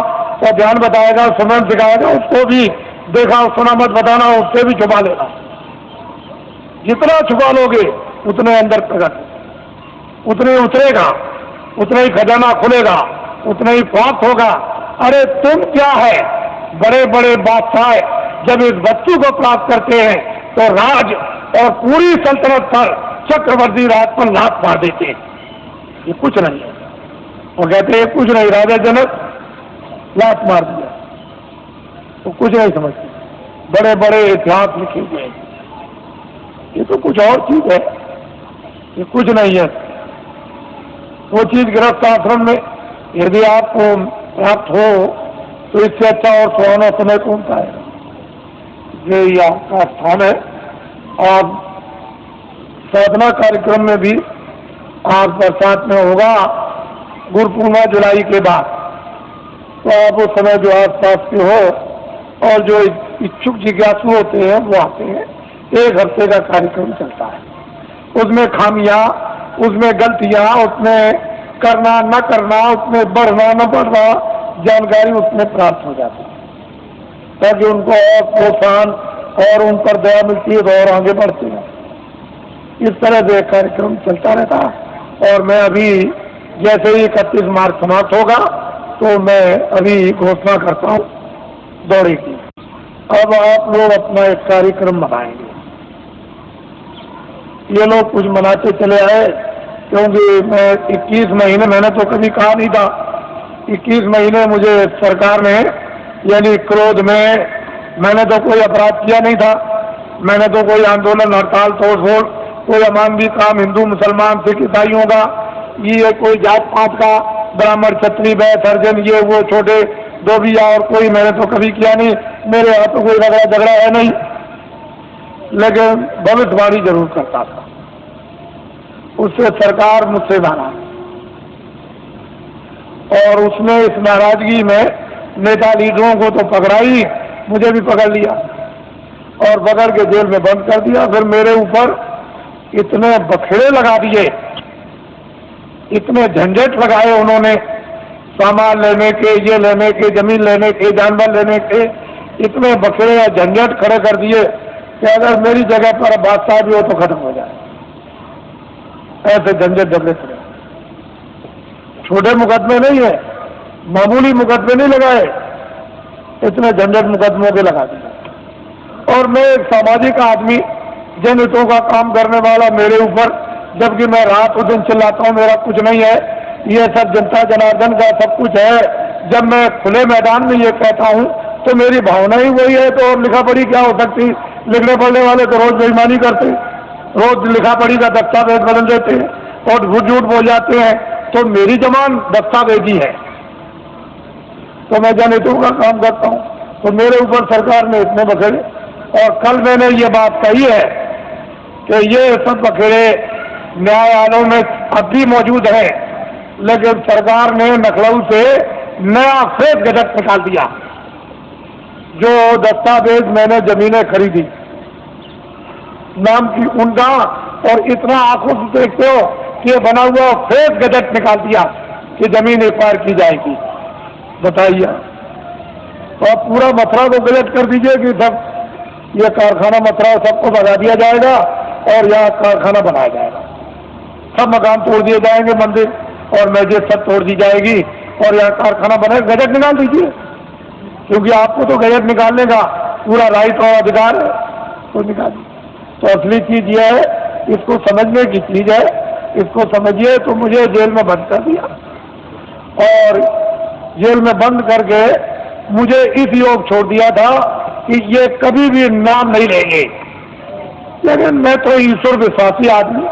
उसका ध्यान बताएगा, सुमन सिखाएगा, उसको भी देखा सुना मत बताना, उससे भी छुपा लेना। जितना छुपा लोगे उतने अंदर प्रकट, उतने उतरेगा, उतना ही खजाना खुलेगा, उतना ही प्राप्त होगा। अरे तुम क्या है, बड़े बड़े बादशाह जब इस वस्तु को प्राप्त करते हैं तो राज और पूरी सल्तनत पर, चक्रवर्ती राज पर लात मार देते हैं। ये कुछ नहीं है, और कहते हैं कुछ नहीं, राजा जनक लात मार दिया, तो कुछ नहीं समझते। बड़े बड़े इतिहास लिखे हुए हैं, ये तो कुछ और चीज है, ये कुछ नहीं है। वो चीज गृहस्थ आश्रम में यदि आपको प्राप्त हो तो इससे अच्छा और सुहाना समय कौन सा है। ये आपका स्थान है। और साधना कार्यक्रम में भी आज बरसात में होगा, गुरु पूर्णिमा जुलाई के बाद, तो आप उस समय जो आस पास के हो और जो इच्छुक जिज्ञासु होते हैं वो आते हैं। 1 हफ्ते का कार्यक्रम चलता है, उसमें खामियां, उसमें गलतियां, उसमें करना न करना, उसमें बढ़ना न बढ़ना, जानकारी उसमें प्राप्त हो जाती है, ताकि उनको और प्रोत्साहन और उन पर दया मिलती है तो और आगे बढ़ते हैं। इस तरह से कार्यक्रम चलता रहता है। और मैं अभी जैसे ही 31 मार्च समाप्त होगा तो मैं अभी घोषणा करता हूँ दौरे की। अब आप लोग अपना एक कार्यक्रम मनाएंगे। ये लोग कुछ मनाते चले आए, क्योंकि मैं 21 महीने, मैंने तो कभी कहा नहीं था, 21 महीने मुझे सरकार ने, यानी क्रोध में, मैंने तो कोई अपराध किया नहीं था, मैंने तो कोई आंदोलन, हड़ताल, तोड़फोड़, कोई अमानवीय काम हिंदू मुसलमान सिख ईसाइयों का, ये कोई जात पात का, ब्राह्मण क्षत्रिय वैश्य हरिजन, ये वो छोटे धोबिया और कोई, मैंने तो कभी किया नहीं। मेरे यहाँ तो कोई झगड़ा है नहीं, लेकिन भविष्यवाणी जरूर करता था। उससे सरकार मुझसे नाराज, और उसने इस नाराजगी में नेता लीडरों को तो पकड़ा ही, मुझे भी पकड़ लिया और पकड़ के जेल में बंद कर दिया। फिर मेरे ऊपर इतने बखेड़े लगा दिए, इतने झंझट लगाए उन्होंने, सामान लेने के, ये लेने के, जमीन लेने के, जानवर लेने के, इतने बखेड़े या झंझट खड़े कर दिए कि अगर मेरी जगह पर बादशाह भी हो तो खत्म हो जाए। ऐसे झंझट झगड़े खड़े, छोटे मुकदमे नहीं है, मामूली मुकदमे नहीं लगाए, इतने झंझट मुकदमों के लगा दिए। और मैं एक सामाजिक आदमी, जनहितों का काम करने वाला, मेरे ऊपर, जबकि मैं रात दिन चिल्लाता हूँ मेरा कुछ नहीं है, ये सब जनता जनार्दन का सब कुछ है। जब मैं खुले मैदान में ये कहता हूँ तो मेरी भावना ही वही है, तो और लिखा पढ़ी क्या हो सकती। लिखने पढ़ने वाले तो रोज बेईमानी करते, रोज लिखा पढ़ी का दस्तावेज बदल देते हैं और झूठ झूठ बोल जाते हैं। तो मेरी जबान दस्तावेजी है, तो मैं जनहितों का काम करता हूँ, तो मेरे ऊपर सरकार ने इतने बखेड़े। और कल मैंने ये बात कही है कि ये सब बखेड़े न्यायालयों में अब भी मौजूद है, लेकिन सरकार ने लखनऊ से नया फेक गजट निकाल दिया। जो दस्तावेज मैंने जमीनें खरीदी नाम की उनका, और इतना आंखों से देखते हो कि ये बना हुआ फेक गजट निकाल दिया कि जमीन एक्वायर की जाएगी। बताइए, तो आप पूरा मथुरा को गजट कर दीजिए कि सब ये कारखाना मथुरा सबको बता दिया जाएगा और यहाँ कारखाना बनाया जाएगा, सब मकान तोड़ दिए जाएंगे, मंदिर और मस्जिद सब तोड़ दी जाएगी और यहाँ कारखाना बनेगा। गजट निकाल दीजिए, क्योंकि आपको तो गजट निकालने का पूरा राइट और अधिकार है, तो निकालिए। तो असली चीज ये है, इसको समझने की चीज है, इसको समझिए। तो मुझे जेल में बंद कर दिया और जेल में बंद करके मुझे इस योग छोड़ दिया था कि ये कभी भी नाम नहीं लेंगे। लेकिन मैं तो ईश्वर विश्वासी आदमी,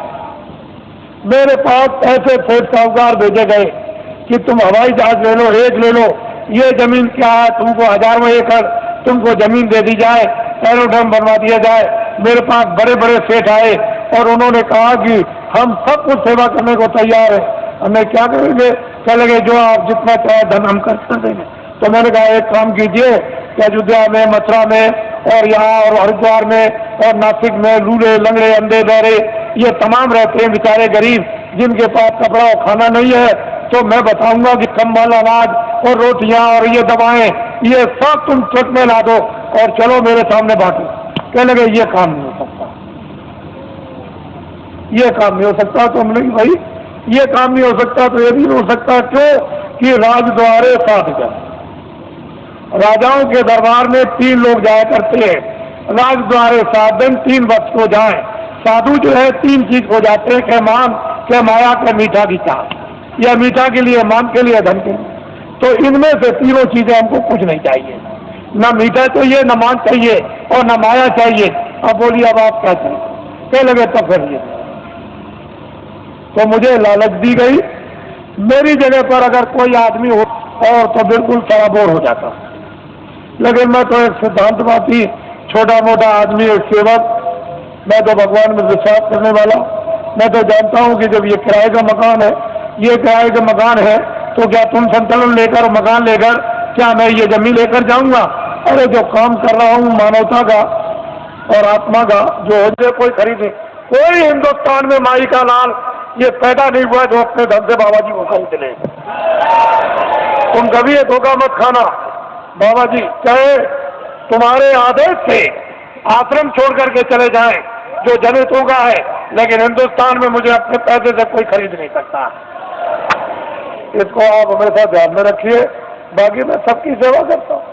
मेरे पास ऐसे सेठ साहूकार भेजे गए कि तुम हवाई जहाज ले लो, रेत ले लो, ये जमीन क्या है, तुमको हजारों एकड़ तुमको जमीन दे दी जाए, एरोड्रम बनवा दिया जाए। मेरे पास बड़े बड़े सेठ आए और उन्होंने कहा कि हम सब कुछ सेवा करने को तैयार है, हमें क्या करेंगे, कह लगे जो आप जितना चाहे धन हम खर्च देंगे। तो मैंने कहा एक काम कीजिए कि अयोध्या में, मथुरा में और यहाँ और हरिद्वार में और नासिक में लूले लंगड़े अंधे बहरे ये तमाम रहते हैं बेचारे गरीब, जिनके पास कपड़ा और खाना नहीं है, तो मैं बताऊंगा कि कंबल, अनाज और रोटियां और ये दवाएं, ये सब तुम ट्रक में ला दो और चलो मेरे सामने बांटो। कहने लगे ये काम नहीं हो सकता, ये काम नहीं हो सकता। तो हमने कहा भाई ये काम नहीं हो सकता तो ये भी नहीं हो सकता। क्यों कि राजद्वारे साध जन, राजाओं के दरबार में 3 लोग जाया करते हैं। राजद्वारे साधन 3 वर्ष को जाए। साधु जो है 3 चीज हो जाते हैं, क्या मान, क्या माया, क्या मीठा की चाह। या मीठा के लिए, मान के लिए, धन के लिए। तो इनमें से तीनों चीजें हमको कुछ नहीं चाहिए, न मीठा चाहिए, न मान चाहिए और न माया चाहिए। अब बोलिए अब आप क्या चाहिए? कह लगे तो फिर ये तो मुझे लालच दी गई। मेरी जगह पर अगर कोई आदमी हो और तो बिल्कुल सराबोर हो जाता, लेकिन मैं तो एक सिद्धांतवादी, छोटा मोटा आदमी, एक सेवक, मैं तो भगवान में विश्वास करने वाला। मैं तो जानता हूं कि जब ये किराए का मकान है, ये किराए का मकान है, तो क्या तुम संतुलन लेकर, मकान लेकर, क्या मैं ये जमीन लेकर जाऊंगा? अरे जो काम कर रहा हूं मानवता का और आत्मा का, जो हो जाए कोई खरीदे। कोई हिंदुस्तान में माई का लाल ये पैदा नहीं हुआ जो अपने धन से बाबा जी को खरीद ले। तुम कभी ये धोखा मत खाना। बाबा जी चाहे तुम्हारे आदेश से आश्रम छोड़ करके चले जाएं, जो जनितों का है, लेकिन हिंदुस्तान में मुझे अपने पैसे से कोई खरीद नहीं सकता। इसको आप हमेशा ध्यान में रखिए। बाकी मैं सबकी सेवा करता हूँ,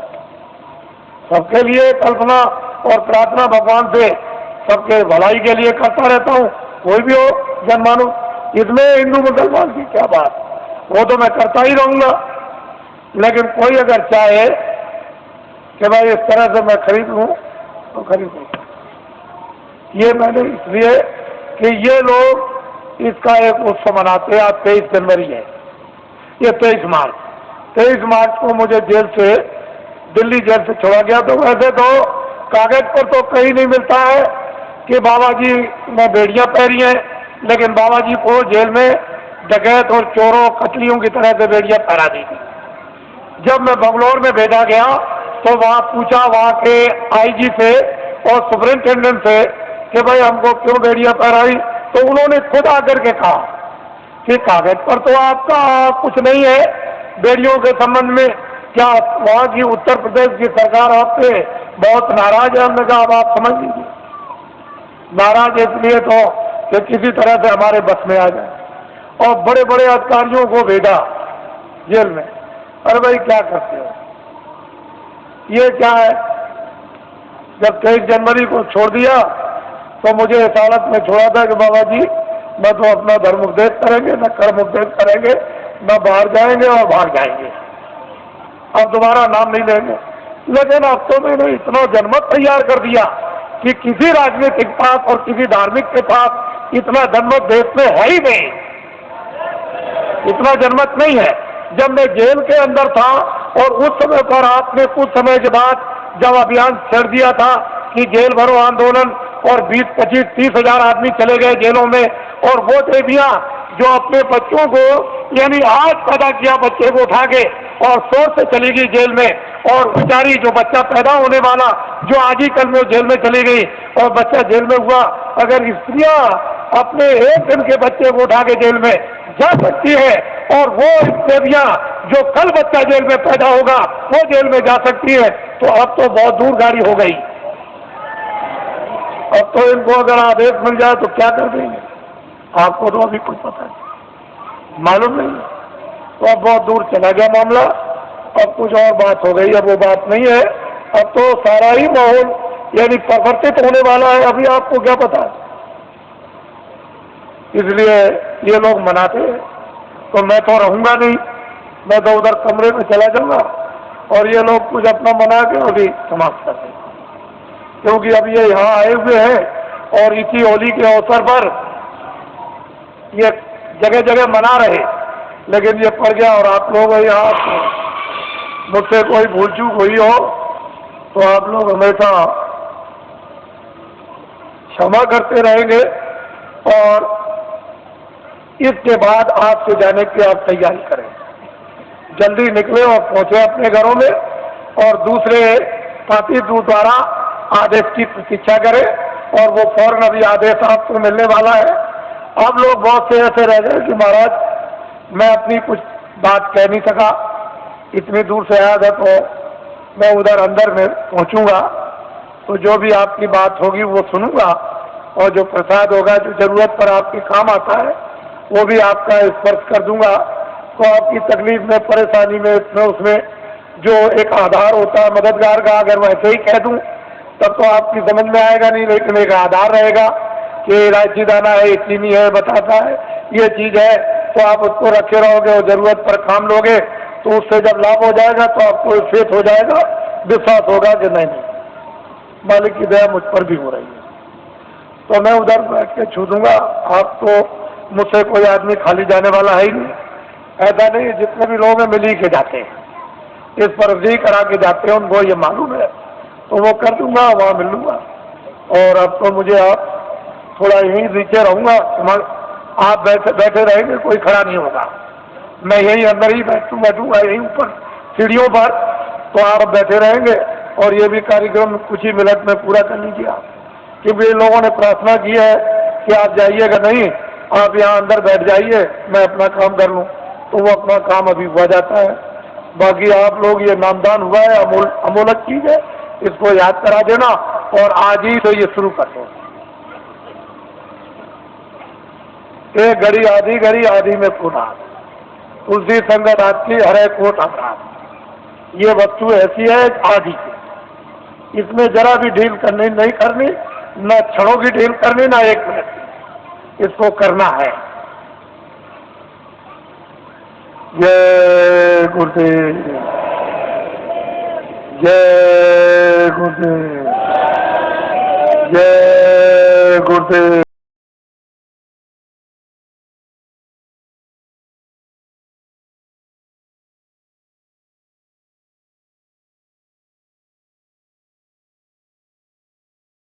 सबके लिए कल्पना और प्रार्थना भगवान से सबके भलाई के लिए करता रहता हूँ। कोई भी हो जनमानुष, इसमें हिंदू मुसलमान की क्या बात, वो तो मैं करता ही रहूंगा। लेकिन कोई अगर चाहे कि भाई इस तरह से मैं खरीद लूं तो खरीद लूं। ये मैंने इसलिए कि ये लोग इसका एक उत्सव मनाते हैं। आज 23 जनवरी है, ये 23 मार्च को मुझे जेल से, दिल्ली जेल से छोड़ा गया। तो वैसे तो कागज पर तो कहीं नहीं मिलता है कि बाबा जी ने बेड़ियां पहनी हैं, लेकिन बाबा जी को जेल में डकैत और चोरों, कतलियों की तरह से बेड़ियां पहरा दी थी। जब मैं बंगलौर में भेजा गया तो वहां पूछा वहां के आईजी से और सुपरिंटेंडेंट से कि भाई हमको क्यों बेड़ियां पहराई, तो उन्होंने खुद आकर के कहा कि कागज पर तो आपका कुछ नहीं है बेड़ियों के संबंध में, क्या वहां की उत्तर प्रदेश की सरकार आपसे बहुत नाराज है? हमने कहा अब आप समझ लीजिए, नाराज इसलिए तो कि किसी तरह से हमारे बस में आ जाए। और बड़े बड़े अधिकारियों को भेजा जेल में। अरे भाई क्या करते हो, ये क्या है? जब 23 जनवरी को छोड़ दिया तो मुझे इस हालत में छोड़ा था कि बाबा जी न तो अपना धर्म उपदेश करेंगे, न कर्म उपदेश करेंगे, न बाहर जाएंगे और भाग जाएंगे, अब दोबारा नाम नहीं लेंगे। लेकिन अब तो मैंने इतना जनमत तैयार कर दिया कि किसी राजनीतिक पास और किसी धार्मिक के पास इतना जनमत देश में है ही नहीं, इतना जनमत नहीं है। जब मैं जेल के अंदर था और उस समय पर आपने कुछ समय के बाद जब अभियान छेड़ दिया था कि जेल भरो आंदोलन, और 20, 25, 30 हजार आदमी चले गए जेलों में, और वो देवियां जो अपने बच्चों को, यानी आज पैदा किया बच्चे को उठा के और शोर से चली गई जेल में, और बेचारी जो बच्चा पैदा होने वाला जो आज ही कल में जेल में चली गई और बच्चा जेल में हुआ। अगर स्त्रियां अपने 1 दिन के बच्चे को उठा के जेल में जा सकती है और वो देवियां जो कल बच्चा जेल में पैदा होगा वो जेल में जा सकती है, तो अब तो बहुत दूर गाड़ी हो गई। अब तो इनको अगर आदेश मिल जाए तो क्या कर देंगे, आपको तो अभी कुछ पता नहीं, मालूम नहीं। तो अब बहुत दूर चला गया मामला, अब कुछ और बात हो गई। अब वो बात नहीं है, अब तो सारा ही माहौल यानी परिवर्तित होने वाला है, अभी आपको क्या पता है। इसलिए ये लोग मनाते हैं, तो मैं तो रहूंगा नहीं, मैं तो उधर कमरे में चला जाऊंगा और ये लोग कुछ अपना मना के अभी समाप्त कर देंगे। क्योंकि अब ये यहाँ आए हुए हैं और इसी होली के अवसर पर ये जगह जगह मना रहे, लेकिन ये पड़ गया। और आप लोग यहाँ मुझसे कोई भूल चूक हुई हो तो आप लोग हमेशा क्षमा करते रहेंगे। और इसके बाद आपसे जाने की आप तैयारी करें, जल्दी निकले और पहुंचे अपने घरों में, और दूसरे पार्टी दूत द्वारा आदेश की प्रतीक्षा करें, और वो फौरन अभी आदेश आपको मिलने वाला है। अब लोग बहुत से ऐसे रह गए कि महाराज मैं अपनी कुछ बात कह नहीं सका, इतनी दूर से आया था, तो मैं उधर अंदर में पहुंचूंगा तो जो भी आपकी बात होगी वो सुनूंगा, और जो प्रसाद होगा जो जरूरत पर आपके काम आता है वो भी आपका स्पर्श कर दूंगा। तो आपकी तकलीफ में, परेशानी में, उसमें जो एक आधार होता है मददगार का, अगर वैसे ही कह दूं तब तो आपकी समझ में आएगा नहीं, लेकिन एक आधार रहेगा कि इलायची दाना है, चीनी है, बताता है, ये चीज है, तो आप उसको रखे रहोगे और जरूरत पर काम लोगे तो उससे जब लाभ हो जाएगा तो आपको फेथ हो जाएगा, विश्वास होगा कि नहीं मालिक की दया मुझ पर भी हो रही है। तो मैं उधर बैठ के छू दूंगा। आप तो मुझसे कोई आदमी खाली जाने वाला है ही नहीं, ऐसा नहीं, जितने भी लोग हैं मिल ही के जाते हैं, इस पर अर्जी करा के जाते हैं, उनको ये मालूम है, तो वो कर दूंगा, वहाँ मिल लूंगा। और अब तो मुझे आप थोड़ा यहीं नीचे रहूंगा, आप बैठे रहेंगे, कोई खड़ा नहीं होगा, मैं यहीं अंदर ही बैठूंगा यहीं ऊपर सीढ़ियों पर, तो आप बैठे रहेंगे और ये भी कार्यक्रम कुछ ही मिनट में पूरा कर लीजिए आप, क्योंकि इन लोगों ने प्रार्थना की है कि आप जाइएगा नहीं, आप यहाँ अंदर बैठ जाइए, मैं अपना काम कर लूँ, तो वो अपना काम अभी हुआ जाता है। बाकी आप लोग, ये नामदान हुआ है, अमोलक चीज है, इसको याद करा देना और आज ही तो ये शुरू कर दो। एक घड़ी आधी में पूरा तुलसी संगत आपकी हरे कोट अपराध, ये वस्तु ऐसी है आदि की, इसमें जरा भी ढील करनी नहीं करनी, न क्षणों की ढील करनी, ना एक मिनट, इसको करना है। जय गुरुदेव, जय गुरुदेव, जय गुरुदेव।